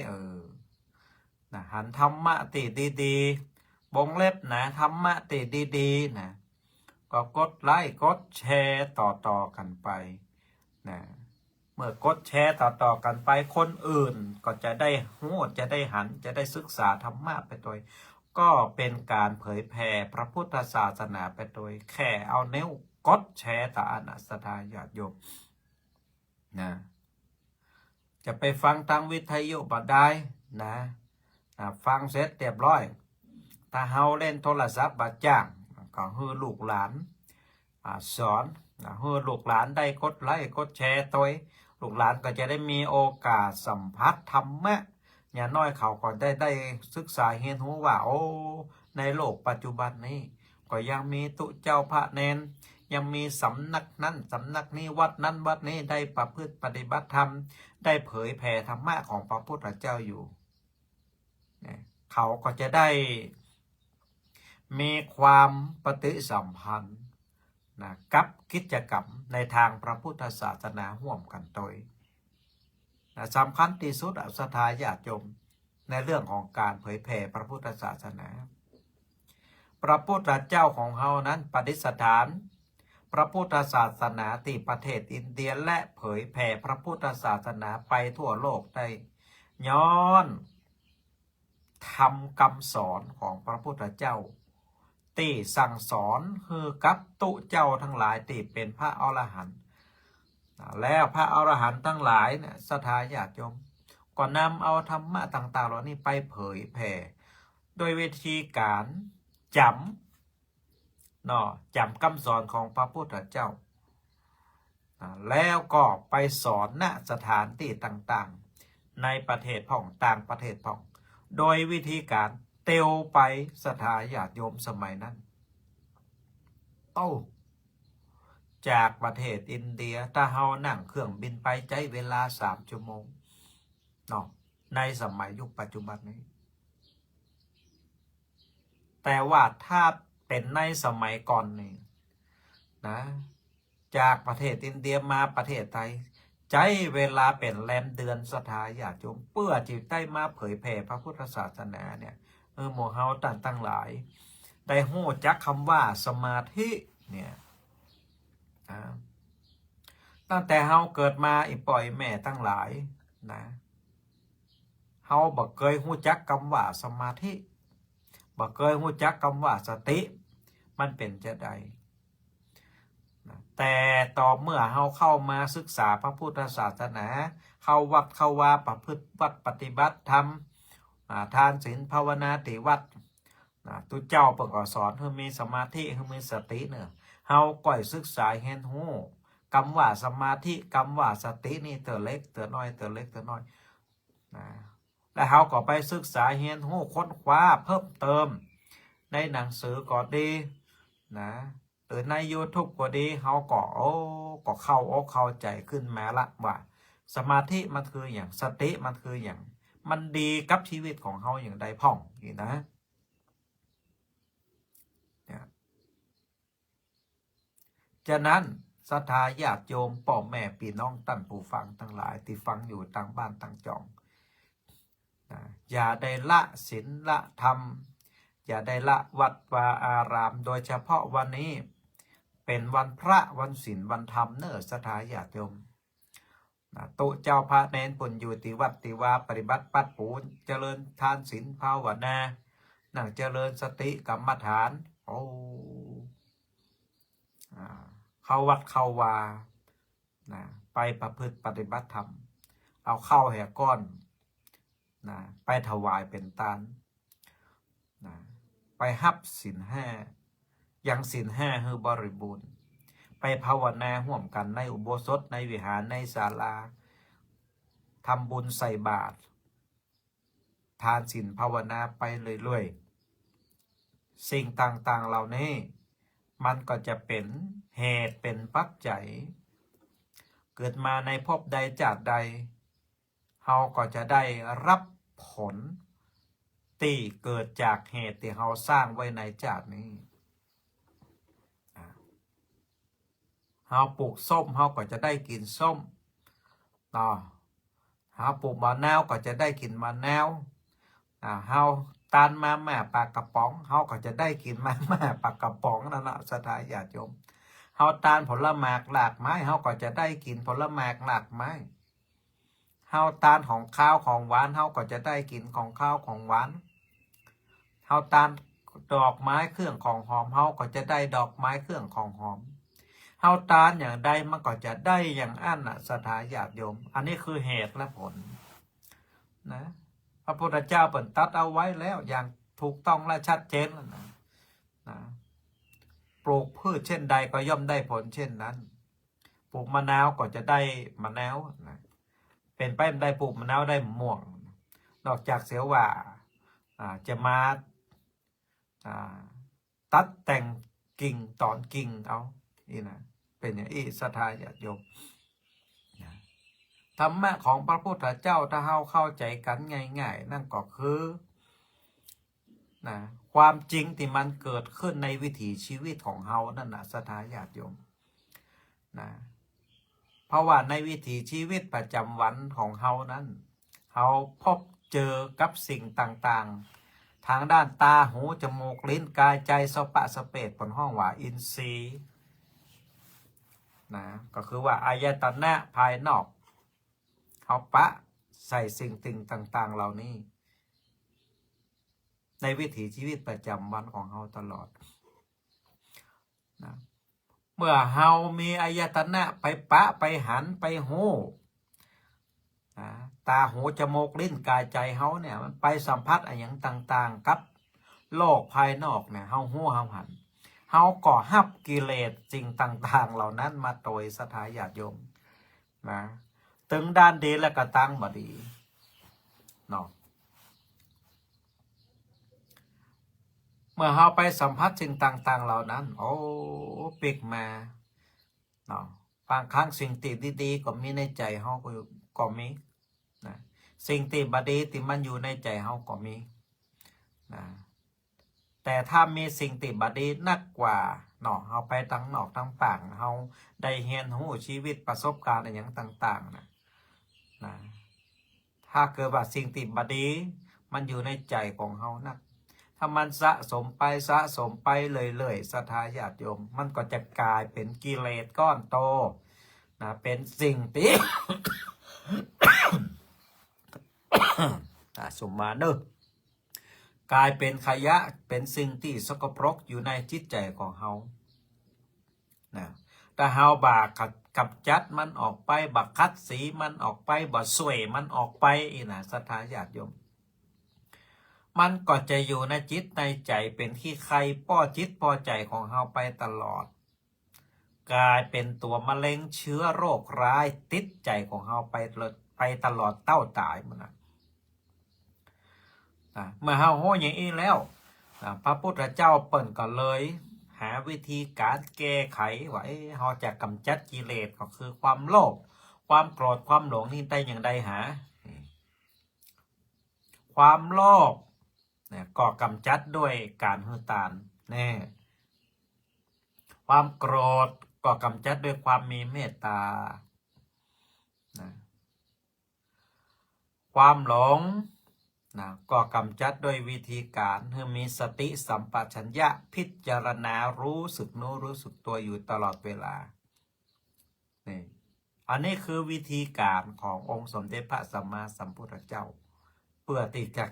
นะหันธรรมะตีดีๆบงเล็บนะธรรมะตีดีๆนะก็กดไลค์กดแชร์ต่อกันไปนะเมื่อกดแชร์ต่อกันไปคนอื่นก็จะได้หูจะได้หันจะได้ศึกษาธรรมะไปโดยก็เป็นการเผยแผ่พระพุทธศาสนาไปโดยแค่เอานิ้วกดแชร์ต่ออนัสธาญาติโยมนะจะไปฟังทางวิทยุบ่ได้นะฟังเสร็จเรียบร้อยถ้าเฮาเล่นโทรศัพท์บ่จ้างก็ให้ลูกหลานสอนให้ลูกหลานได้กดไลค์กดแชร์ตัวลูกหลานก็จะได้มีโอกาสสัมผัสธรรมะอย่างน้อยเขาก็ได้ศึกษาเรียนรู้ว่าโอ้ในโลกปัจจุบันนี้ก็ยังมีตุเจ้าพระเนนยังมีสำนักนั้นสำนักนี้วัดนั้นวัดนี้ได้ประพฤติปฏิบัติธรรมได้เผยแผ่ธรรมะของพระพุทธเจ้าอยู่เขาก็จะได้มีความปฏิสัมพันธ์นะกับกิจกรรมในทางพระพุทธศาสนาร่วมกันโดยนะสำคัญที่สุดศรัทธาญาติโยมในเรื่องของการเผยแผ่พระพุทธศาสนาพระพุทธเจ้าของเรานั้นปฏิสถานพระพุทธศาสนาที่ประเทศอินเดียและเผยแผ่พระพุทธศาสนาไปทั่วโลกได้ย้อนธรรมคำสอนของพระพุทธเจ้าที่สั่งสอนคือกับตุเจ้าทั้งหลายที่เป็นพระอรหันต์แล้วพระอรหันต์ทั้งหลายเนี่ยศรัทธาญาติโยมก็นำเอาธรรมะต่างๆเหล่านี้ไปเผยแผ่โดยวิธีการจำคำสอนของพระพุทธเจ้าแล้วก็ไปสอนณสถานที่ต่างๆในประเทศพ่องต่างประเทศพ่องโดยวิธีการเตียวไปศรัทธาญาติโยมสมัยนั้นจากประเทศอินเดียถ้าเฮานั่งเครื่องบินไปใช้เวลา3 ชั่วโมงในสมัยยุคปัจจุบันนี้แต่ว่าถ้าเป็นในสมัยก่อนนี่นะจากประเทศอินเดียมาประเทศไทยใช้เวลาเป็นแรมเดือนศรัทธาญาติโยมเพื่อจิตได้มาเผยแผ่พระพุทธศาสนาเนี่ยหมู่เฮาตั้งหลายได้หู้จักคำว่าสมาธิเนี่ยตั้งแต่เฮาเกิดมาอีปล่อยแม่ตั้งหลายนะเฮาบ่เคยหู้จักคำว่าสมาธิบ่เคยหู้จักคำว่าสติมันเป็นจะใดแต่ต่อเมื่อเฮาเข้ามาศึกษาพระพุทธศาสนาเข้าวัดเข้าวาประพฤติวัดปฏิบัติธรรมทานศีลภาวนาติวัดตุเจ้าเปิ่นก็สอนให้มีสมาธิให้มีสติเนี่ยเฮาก่อยศึกษาเห็นหู้คำว่าสมาธิคำว่าสตินี่เตอเล็กเตอน้อยเตอเล็กเตอน้อยและเฮาก็ไปศึกษาเห็นหู้ค้นคว้าเพิ่มเติมในหนังสือก็ดีนะ หรือใน YouTube ก็ดีเขาก็เข้าอกเข้าใจขึ้นมาละว่าสมาธิมันคืออย่างสติมันคืออย่างมันดีกับชีวิตของเขาอย่างใดพ่องนี่นะฉะนั้นศรัทธาญาติโยมพ่อแม่พี่น้องท่านผู้ฟังทั้งหลายที่ฟังอยู่ต่างบ้านต่างจองอย่าได้ละศีลละธรรมอย่าได้ละวัดวาอารามโดยเฉพาะวันนี้เป็นวันพระวันศีลวันธรรมเนอศรัทธาญาติโยมตุเจ้าพระเนนปุ่นอยู่ติวัดติวาปฏิบัติปัดปูนเจริญทานศีลภาวนานั่งเจริญสติกรรมฐานเข้าวัดเข้าวาไปประพฤติปฏิบัติธรรมเอาเข้าแห่ก้อนไปถวายเป็นตานไปฮับศีลห้ายังศีลห้าให้บริบูรณ์ไปภาวนาร่วมกันในอุโบสถในวิหารในศาลาทำบุญใส่บาตรทานศีลภาวนาไปเรื่อยๆสิ่งต่างๆเหล่านี้มันก็จะเป็นเหตุเป็นปัจจัยเกิดมาในภพใดชาติใดเราก็จะได้รับผลที่เกิดจากเหตุที่เราสร้างไว้ในชาตินี้เราปลูกส้มเราก็จะได้กินส้มเราปลูกมะนาวก็จะได้กินมะนาวเราตานมาแม่ปลากระป๋องเราก็จะได้กินมาแม่ปลากระป๋องนั่นแหละศรัทธาญาติโยมเราตานผลไม้หลากไม้เราก็จะได้กินผลไม้หลากไม้เราตานของข้าวของหวานเราก็จะได้กินของข้าวของหวานเราตานดอกไม้เครื่องของหอมเราก็จะได้ดอกไม้เครื่องของหอมเฮาตานอย่างใดมันก็จะได้อย่างอั้นศรัทธาญาติโยมอันนี้คือเหตุและผลนะพระพุทธเจ้าเปิ่นตัดเอาไว้แล้วอย่างถูกต้องและชัดเจนแล้วนะปลูกพืชเช่นใดก็ย่อมได้ผลเช่นนั้นปลูกมะนาวก็จะได้มะนาวนะเป็นไปได้ปลูกมะนาวได้ม่วงนอกจากเสียว่าจะมาตัดแต่งกิ่งตอนกิ่งเอานี่นะเป็นอย่างนี้ศรัทธาญาติโยมธรรมะของพระพุทธเจ้าถ้าเราเข้าใจกันง่ายๆนั่นก็คือความจริงที่มันเกิดขึ้นในวิถีชีวิตของเรานั่นนะศรัทธาญาติโยมเพราะว่าในวิถีชีวิตประจำวันของเรานั้นเราพบเจอกับสิ่งต่างๆทางด้านตาหูจมูกลิ้นกายใจสปะสเปดบนห้องว่าอินทรีย์ก็คือว่าอายตนะภายนอกเขาปะใส่สิ่งต่างๆเหล่านี้ในวิถีชีวิตประจำวันของเราตลอดเมื่อเรามีอายตนะไปปะไปหันไปหูตาหูจมูกลิ้นกายใจเขาเนี่ยมันไปสัมผัสอะไรอย่างต่างๆกับโลกภายนอกเนี่ยเขาหูเขาหันเขาก่อฮับกิเลสสิ่งต่างๆเหล่านั้นมาโดยศรัทธาญาติโยมถึงด้านดีและก็ตั้งบดีเนาะเมื่อเราไปสัมผัสสิ่งต่างๆเหล่านั้นปิกมาเนาะบางครั้งสิ่งที่ดีๆก็มีในใจเราก็มีสิ่งที่บดีที่มันอยู่ในใจเราก็มีแต่ถ้ามีสิ่งที่บดีนักกว่าเนาะเราไปทั้งนอกทั้งปากเราได้เรียนรู้ชีวิตประสบการณ์อะไรอย่างต่างๆถ้าเกิดว่าสิ่งที่บดีมันอยู่ในใจของเรานักถ้ามันสะสมไปเลยศรัทธาญาติโยมมันก็จะกลายเป็นกิเลสก้อนโตเป็นสิ่งที่ สมมาเนอะกลายเป็นขยะเป็นสิ่งที่สกปรกอยู่ในจิตใจของเฮาแต่เฮาบากกับจัดมันออกไปบักคัดสีมันออกไปบ่สวยมันออกไปศรัทธาญาติโยมมันก็จะอยู่ในจิตในใจเป็นที่ใครป้อจิตป้อใจของเฮาไปตลอดกลายเป็นตัวมะเร็งเชื้อโรคร้ายติดใจของเฮาไปตลอดเต้าตายมันเมื่อเฮาโหอย่างนี้แล้วพระพุทธเจ้าเปิ่นก็เลยให้ าวิธีการแก้ไขว่าเราจะกำจัดกิเลสก็คือความโลภความโกรธความหลงนี่ได้อย่างใดหาความโลภเนี่ยก็กำจัดด้วยการหือตานแน่ความโกรธก็กำจัดด้วยความมีเมตตานะความหลงนะก็กำจัดด้วยวิธีการให้มีสติสัมปชัญญะพิจารณารู้สึกโน้รู้สึกตัวอยู่ตลอดเวลานี่อันนี้คือวิธีการขององค์สมเด็จพระสัมมาสัมพุทธเจ้าเพื่อที่จะ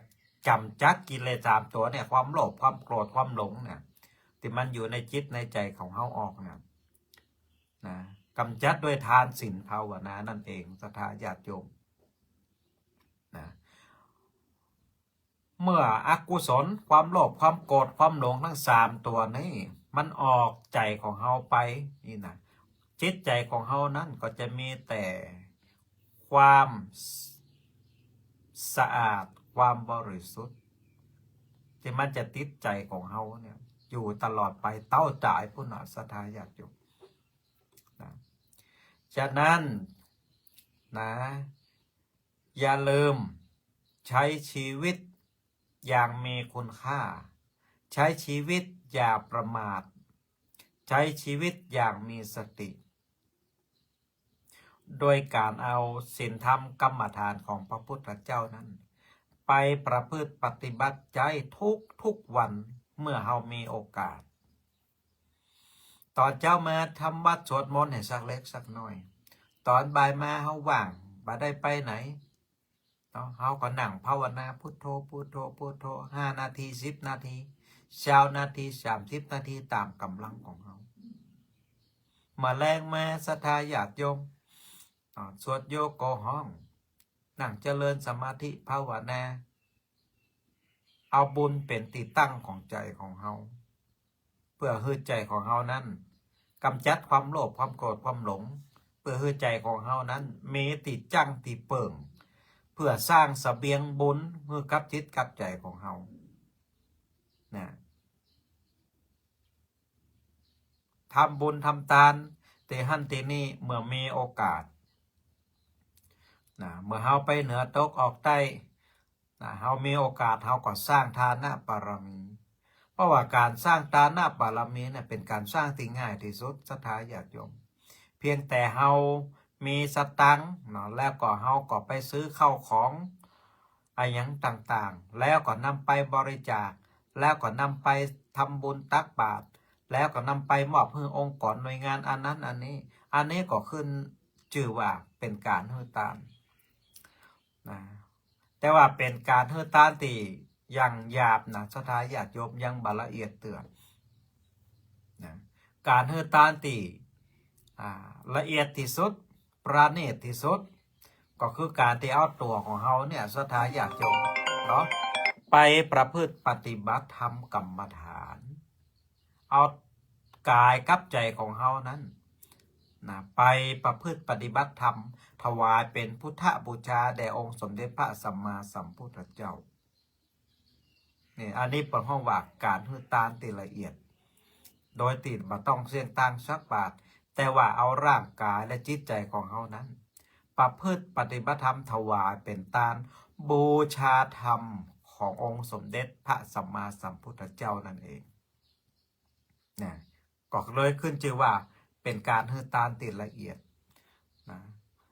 กำจัดกิเลส3ตัวเนี่ยความโลภความโกรธความหลงเนี่ยที่มันอยู่ในจิตในใจของเฮาออกเนี่ยนะกำจัดด้วยทานศีลภาวนานั่นเองศรัทธาญาติโยมนะเมื่ออกุศลความโลภความโกรธความหลงทั้ง3ตัวนี้มันออกใจของเฮาไปนี่นะจิตใจของเฮานั้นก็จะมีแต่ความสะอาดความบริสุทธิ์ที่มันจะติดใจของเฮาเนี่ยอยู่ตลอดไปเต้าจ่ายผู้หนาศรัทธาญาติโยมนะฉะนั้นนะอย่าลืมใช้ชีวิตอย่างมีคุณค่าใช้ชีวิตอย่าประมาทใช้ชีวิตอย่างมีสติโดยการเอาศีลธรรมกรรมฐานของพระพุทธเจ้านั้นไปประพฤติปฏิบัติใจทุกวันเมื่อเรามีโอกาสตอนเจ้ามาทำวัดสวดมนต์ให้สักเล็กสักน้อยตอนบ่ายมาเขาว่างบ่ได้ไปไหนเขาก็นั่งภาวนาพุทโธพุทโธพุทโธ5 นาที10 นาที20 นาที30 นาทีตามกำลังของเขามาแรงมาศรัทธาญาติโยมสวดโยโกห้องนั่งเจริญสมาธิภาวนาเอาบุญเป็นที่ตั้งของใจของเฮาเพื่อให้ใจของเฮานั้นกำจัดความโลภความโกรธความหลงเพื่อให้ใจของเฮานั้นมีติจังติเปิ่งเพื่อสร้างเสบียงบุญเพื่อกับจิตกับใจของเฮานะทำบุญทำทานเตหันเตนี่เมื่อมีโอกาสเมื่อเฮาไปเหนือตกออกใต้เฮามีโอกาสเฮาก็สร้างทานบารมีเพราะว่าการสร้างทานบารมีเนี่ยเป็นการสร้างที่ง่ายที่สุดศรัทธาญาติโยมเพียงแต่เฮามีสตังค์แล้วก็เฮาก็ไปซื้อข้าวของอะไรอย่างต่างๆแล้วก็นำไปบริจาคแล้วก็นำไปทำบุญตักบาตรแล้วก็นำไปมอบให้องค์กรหน่วยงานอันนั้นอันนี้ก็ขึ้นชื่อว่าเป็นการให้ทานแต่ว่าเป็นการให้ทานที่ยังหยาบศรัทธาญาติโยมยังบ่ละเอียดเตือนการให้ทานที่ละเอียดที่สุดประณีตที่สุดก็คือการที่เอาตัวของเฮาเนี่ยศรัทธาญาติโยมเนาะไปประพฤติปฏิบัติธรรมกรรมฐานเอากายกับใจของเฮานั้นไปประพฤติปฏิบัติธรรมถวายเป็นพุทธบูชาแด่องค์สมเด็จพระสัมมาสัมพุทธเจ้านี่อันนี้เป็นห้องว่าการให้ทานที่ละเอียดโดยติดมาต้องเสี่ยงตังสักบาทแต่ว่าเอาร่างกายและจิตใจของเฮานั้นประพฤติปฏิบัติธรรมถวายเป็นทานบูชาธรรมขององค์สมเด็จพระสัมมาสัมพุทธเจ้านั่นเองนะก็เลยขึ้นชื่อว่าเป็นการให้ทานที่ละเอียด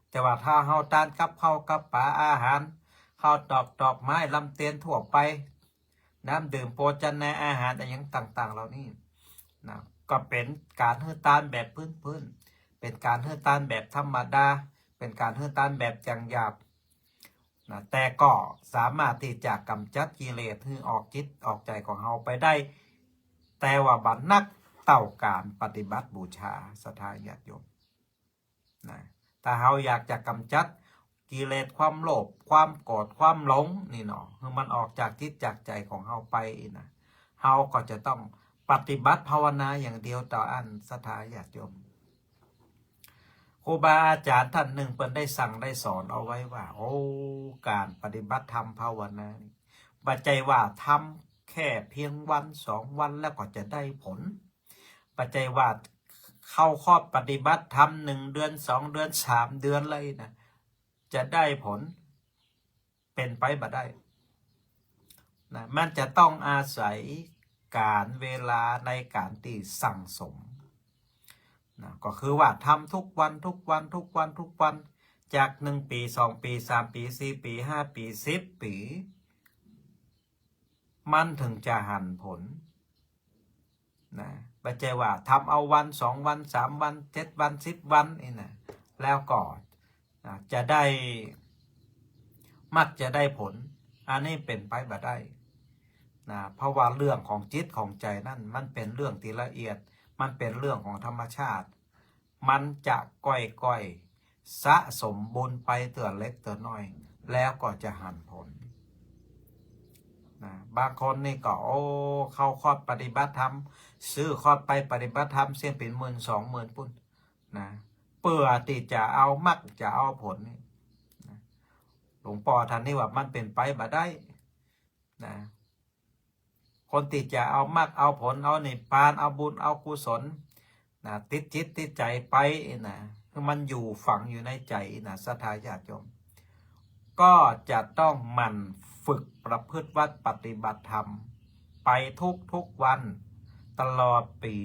แต่ว่าถ้าเฮาทานกับข้าวกับปลาอาหารข้าวดอกไม้ลำเตียนทั่วไปน้ำดื่มโภชนาอาหารอะไรอย่างต่างๆเหล่านี้ก็เป็นการให้ทานแบบพื้นเป็นการให้ทานแบบธรรมดาเป็นการให้ทานแบบจังหยาบแต่ก็สามารถที่จะกำจัดกิเลสให้ออกจิตออกใจของเฮาไปได้แต่ว่าบัดนักเต่าการปฏิบัติบูชาศรัทธาญาติโยมถ้าเฮาอยากจะกำจัดกิเลสความโลภความโกรธความหลงนี่เนาะคือมันออกจากจิตจากใจของเฮาไปเฮาก็จะต้องปฏิบัติภาวนาอย่างเดียวต่ออันศรัทธาญาติโยมครูบาอาจารย์ท่านหนึ่งเพิ่นได้สั่งได้สอนเอาไว้ว่าการปฏิบัติธรรมภาวนาปัจจัยว่าทำแค่เพียงวัน2 วันแล้วก็จะได้ผล ปัจจัยว่าเข้าข้อปฏิบัติธรรม1 เดือน 2 เดือน 3 เดือนเลยนะจะได้ผลเป็นไปบ่ได้นะมันจะต้องอาศัยการเวลาในการที่สั่งสมนะก็คือว่าทำทุกวันทุกวันทุกวันทุกวันจาก1 ปี2 ปี3 ปี4 ปี5 ปี10 ปีมันถึงจะหันผลนะไม่ใช่ว่าทำเอาวัน2 วัน3 วัน7 วัน10 วันนี่นะแล้วก็จะได้มักจะได้ผลอันนี้เป็นไปบ่ได้นะเพราะว่าเรื่องของจิตของใจนั่นมันเป็นเรื่องที่ละเอียดมันเป็นเรื่องของธรรมชาติมันจะก่อยสะสมบุญไปเตือเล็กเตือน้อยแล้วก็จะหันผลนะบางคนนี่ก็เข้าคอร์สปฏิบัติธรรมซื้อคอร์สไปปฏิบัติธรรมเสียเป็น10,000 20,000ปุ่นนะเพื่อที่จะเอามักจะเอาผลนะหลวงพ่อท่านนี่ว่ามันเป็นไปบ่ได้นะคนที่จะเอามักเอาผลเอานิพพานเอาบุญเอากุศลนะติดจิตติดใจไปนะคือมันอยู่ฝังอยู่ในใจนะศรัทธาญาติโยมก็จะต้องหมั่นฝึกประพฤติวัดปฏิบัติธรรมไปทุกวันตลอดปี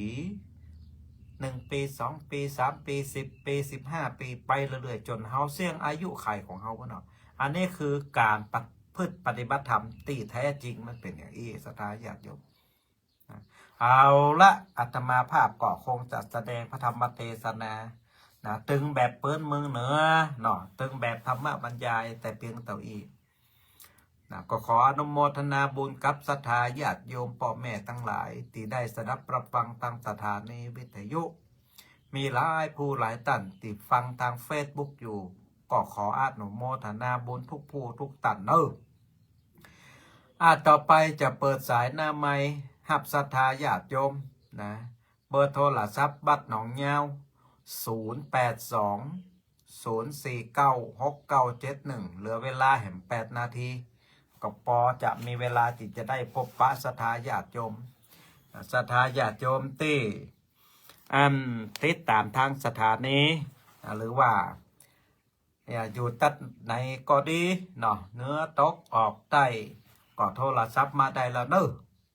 1 ปี2 ปี3 ปี10 ปี15 ปีไปเรื่อยๆจนเฮาเสี่ยงอายุไขของเฮาก็เนาะอันนี้คือการประพฤติปฏิบัติธรรมที่แท้จริงมันเป็นอย่างนี้ศรัทธาญาติโยมเอาละอาตมาภาพก็คงจะแสดงพระธรรมเทศนานะตึงแบบเปิ้นเมืองเหนือเนาะตึงแบบธรรมบรรยายแต่เพียงเท่านี้นะก็ขออนุโมทนาบุญกับศรัทธาญาติโยมพ่อแม่ทั้งหลายที่ได้สดับรับฟังทางสถานีวิทยุมีหลายผู้หลายท่านติดฟังทางเฟซบุ๊กอยู่ก็ขออนุโมทนาบุญทุกผู้ทุกท่านเนอะต่อไปจะเปิดสายหน้าไม้หับศรัทธาญาติโยมนะเบอร์โทรศัพท์บัตรหนองยาว082 049 6971เหลือเวลาแห่ง8 นาทีก็พอจะมีเวลาที่จะได้พบปะศรัทธาญาติโยมศรัทธาญาติโยมที่ติดตามทางสถานีหรือว่าอยู่ตัดในก็ดีเนาะเนื้อตกออกใต้ก็โทรศัพท์มาได้แล้วเนอะ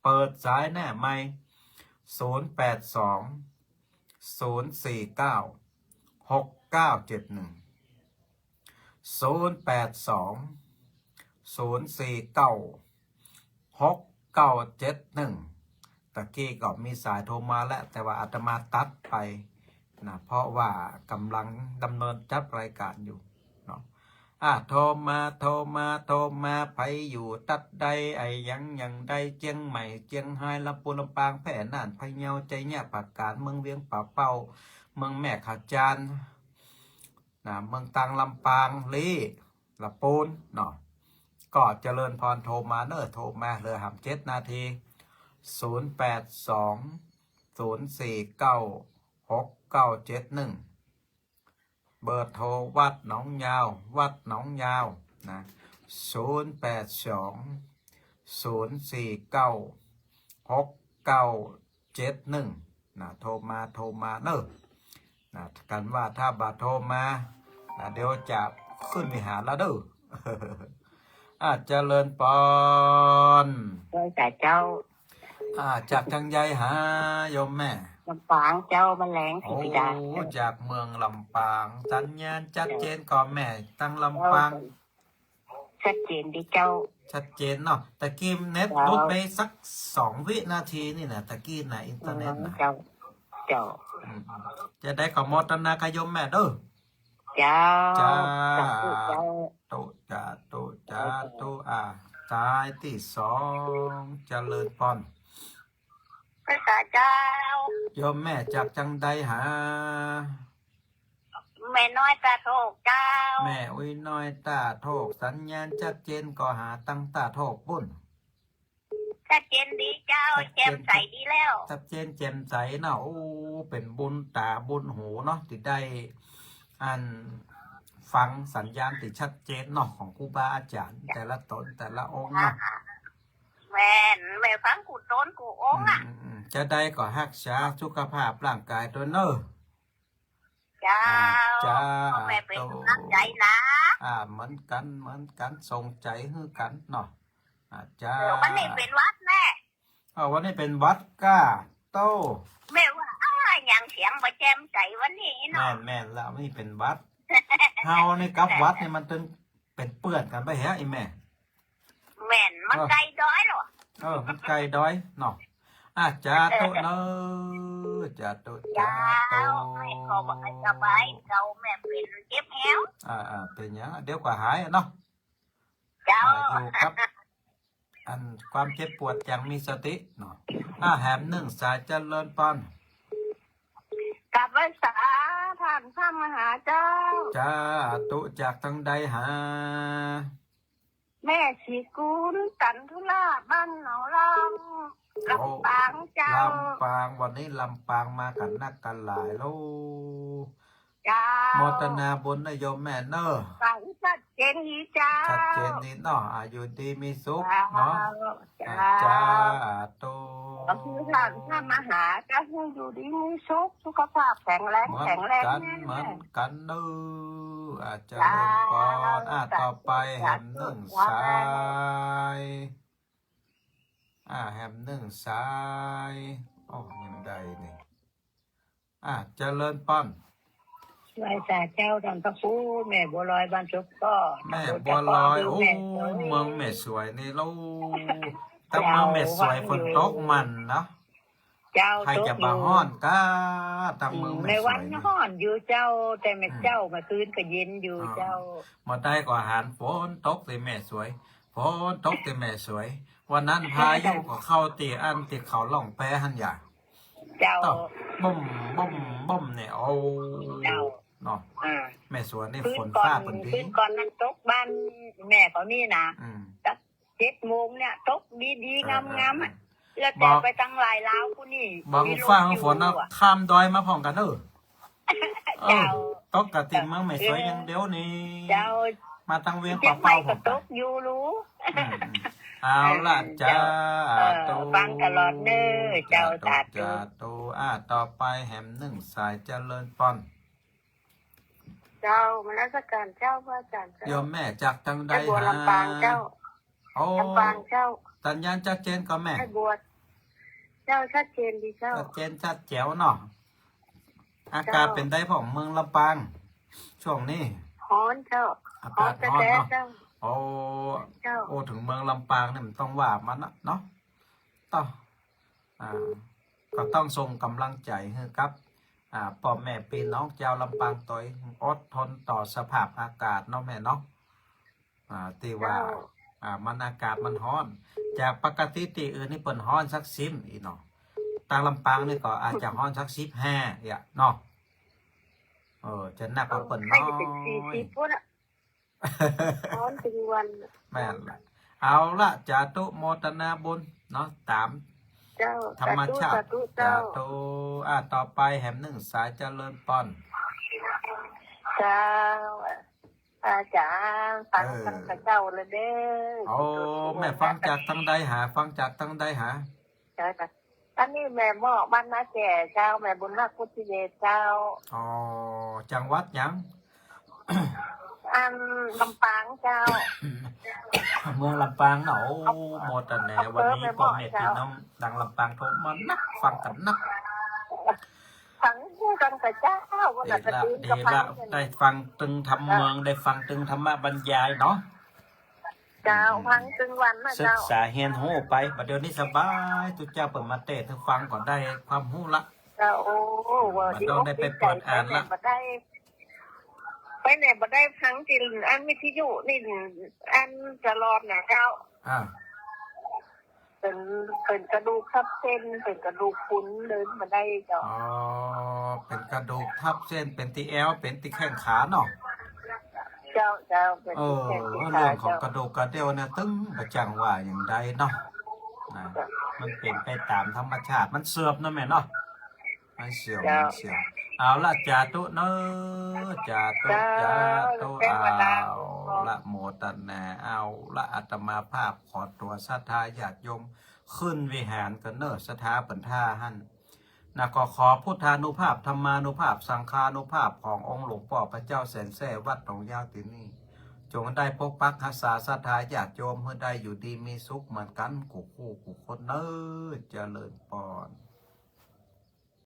เปิดสายแน่ไหม082 049 6971 082 049 6971ตะกี้ก็มีสายโทรมาแล้วแต่ว่าอาตมาตัดไปนะเพราะว่ากำลังดำเนินจัดรายการอยู่เนาะโทรมาไปอยู่ตัดใดไอยังใดเจียงใหม่เจียงไฮ้ลำพูนลำปางแผ่น่านพะเยาใจเนี่ยปากการเมืองเวียงป่าเป้าเมืองแม่ขาจานนะเมืองตังลำปางลีลำปูนเนาะก็เจริญพรโทรมาเนอะโทรมาเลยหำ7 นาที082 049 6971เบอร์โทรวัดหนองยาวนะ082 049 6971นะโทรมาเนอะนะกันว่าถ้าบัตรโทรมาเดี๋ยวจะขึ้นวิหารแล้วเด้อเจริญปอนแต่เจ้าจากทางใยหาโยมแม่ลำปางเจ้ามันแรงสิพิดาจากเมืองลำปางสัญญาณชัดเจนก่อนแม่ตั้งลำปางชัดเจนดิเจ้าชัดเจนเนาะตะกี้เน็ตลดไปสัก2 วินาทีนี่นะตะกี้นะอินเทอร์เน็ตนะเจ้าจะได้ขอมทนาขยมแม่เด้อเจ้าโตสายที่2เจริญพรพระเจ้าโยมแม่จากจังใดหาแม่น้อยตาโทกเจ้าแม่อุ้ยน้อยตาโทกสัญญาณชัดเจนก็หาตั้งตาโทกปุ้นชัดเจนดีเจ้าแจ่มใสดีแล้วชัดเจนแจ่มใสเนาะเป็นบุญตาบุญหูเนาะที่ได้ฟังสัญญาณที่ชัดเจนเนาะของครูบาอาจารย์แต่ละตนแต่ละองค์เนาะแม่ฟังกูต้นกูองค์ จะได้ก็รักษาสุขภาพร่างกายตัวเนอะ เจ้า จ้า แม่เป็นกำลังใจนะ เหมือนกันส่งใจให้กันเนาะจ้า วันนี้เป็นวัดแม่ วันนี้เป็นวัดก้าโต้ แม่ว่าอย่างเสียงประแจมใจวันนี้เนาะ แม่นแล้วนี่เป็นวัด เฮาในกับวัดนี่มันเป็นเปื้อนกันไปแฮะไอ้แม่ แม่นมันไกลด้อยหรอ มันไกลด้อยเนาะจ้าโตเนอะจ้าโต เจ้าแม่ขอบอกให้สบายเราแม่เป็นเจ็บแฮว เป็นอย่างเดี๋ยวก็หายเนาะ เจ้า อยู่ครับ อันความเจ็บปวดอย่างมีสติเนาะแหมหนึ่งสายเจริญปอน กับภาษาท่านพระมหาเจ้า จ้าตุจากทางใดหา แม่ชีกุลกันทุลาบ้านหนองลำลำปางเจ้า ลำปางวันนี้ลำปางมากันนักกันหลายลูก เจ้า โมทนาบุญนโยมแม่เนอะ ฟังชัดเจนดีเจ้า ชัดเจนนี่เนาะอยู่ดีมีสุขเนาะ เจ้า จ้าตุ ก็คือท่านพระมหาเจ้าให้อยู่ดีมีสุขสุขภาพแข็งแรง เหมือ แข็ น งแรง กัน แน่ เหมือน แน่ กันเนอะเจริญปอนต่อไปแหมหนึ่งสายแฮมหนึ่งสายยังใดนี่เจริญป้อน ช่วยสาเจ้าท่านพระครูแม่บัวลอยบ้านชุบก็ แม่บัวลอยโอ้เมืองแม่สวยนี่ลูกแต่เมืองแม่สวยฝนตกมันเนาะ เจ้า ใครจะมาฮ้อนก็ทางเมืองแม่ ใน ส วั วน ยนี่ ห้อนอยู่เจ้า แต่แม่เจ้ามาคืนก็เย็นอยู่เจ้า มาได้ก็อาหารฝนตกแต่แม่สวยฝนตกแต่แม่สวย วันนั้นพายุก็เข้าตีอันติดเขาล่องแพหันอย่า เจ้า บ่มเนี่ยโอ้ เจ้า เนาะ อ่า แม่สวนนี่ คื ฝ น น ก่อ ฟ้าน ฝนดี คืนก่อนนั้นตกบ้านแม่เขานี่นะ อืม สัก7 โมงเนี่ยตกดีๆงามๆอ่ะแล้ว บ แต่ อก ไปตั้งหลายล้าวผู้นี่ บาง มีลม ฟ้า อยู่ ฝนนะ อะ ข้ามดอยมาพร้อมกันเด้อ เจ้า ตกกะติเมืองแม่สวยอย่างเดียวนี่ เจ้า มาตั้งเวียง เชียงใหม่ เป่าๆผ ก็ ม ตกอยู่รู้ อืมเอาล่ะจ้า ฟังตลอดเด้อเจ้าสาธุ จ้าตูต่อไปแหมหนึ่งสายเจริญป้อน เจ้ามาราชการเจ้าพระอาจารย์เจ้า โยมแม่จากทางใด ให้บัวลำปางเจ้า โอ้ ลำปางเจ้า สัญญาณชัดเจนก็แม่ ให้บวชเจ้าชัดเจนดีเจ้า ชัดเจนชัดแจ๋วเนาะอากาศเป็นได้ของเมืองลำปาง ช่วงนี้ ฮ้อนเจ้า อา ฮ้อก าน ศ แต่ ร้อน แต่ เนาะ เจ้า โอ้ เจ้า ถึงเมืองลำปางเนี่ยมันต้องว่ามันเนาะต่อก็ต้องส่งกำลังใจให้ครับพ่อแม่พี่น้องเจ้าลำปางตัวอดทนต่อสภาพอากาศเนาะแม่เนาะที่ว่ามันอากาศมันร้อน จากปกติที่อื่นนี่เปิ่นร้อนสัก10อีเนาะทางลำปางนี่ก็อาจจะร้อนสัก15อย่าเนาะจะหนักกว่าเปิ่นน้ ให้ อ จะเป็น ย 40พุ่นอ่ะฮ้อนถึงวัน แม่นละเอาละจาตุโมทนาบุญเนาะตาม เจ้า ธรรมชาติ สาธุเจ้า ตุต่อไปแหมหนึ่งสายเจริญปอน เจ้าอาจารย์ฟังทั้งพระเจ้าเลยเด้อ แม่ฟังจากทางใดหา ฟังจากทางใดหา ใช่ปะอันนี้แม่หม้อบ้านนาแก่เจ้าแม่บุญรักพุทธิเดชเจ้า จังหวัดหยัง อันลำปางเจ้า เมืองลำปางเนาะโมทนาวันนี้พ่อแม่พี่น้องดังลำปางโทรมานักฟังกันนัก ทั้งผู้กันกับเจ้าวัน ดี นั้นจะ ละ ตื่น ดี กับฟั ละ ง ได้ฟังตึงทำเมืองได้ฟังตึงธรรมะบรรยายเนาะ เจ้าฟังตึงวันนะ ศึก เจ้า ษาเฮียนหูไปบัดเดี๋ยวนี้สบายตุเจ้าเปิดมาเตะถึงฟังก่อนได้ความหูละ เจ้าโอ้วันนี้ไปไหนบ่ได้ทั้งจินอันวิทยุนี่อันจะรอดนะเจ้าเป็นกระดูกทับเส้นเป็นกระดูกพุ้นเดินมาได้เจ้า เป็นกระดูกทับเส้นเป็นตีแอลเป็นตีแข้งขาเนาะ เจ้าเป็นแขน เรื่ ขา องของ เจ้าก ระดูกกระเดี่ยวเนี่ยตึ้งประจังว่าอย่างใดเนาะมันเป็นไปตามธรรมชาติมันเสื่อมนะแม่เนาะมันเสื่อมเอาละจาตุเนอะจาตุเอา ละโมตันนาเอาละอาตมาภาพขอตัวศรัทธาญาติโยมขึ้นวิหารกันเนอสถาปันท่าหั่นนะก็ขอพุทธานุภาพธรรมานุภาพสังฆานุภาพขององค์หลวงพ่อพระเจ้าแสนแซ่วัดหนองยาวที่นี่จงได้ปกปักรักษาศรัทธาญาติโยมเพื่อได้อยู่ดีมีสุขเหมือนกันกูคู่กูคนเนอเจริญพร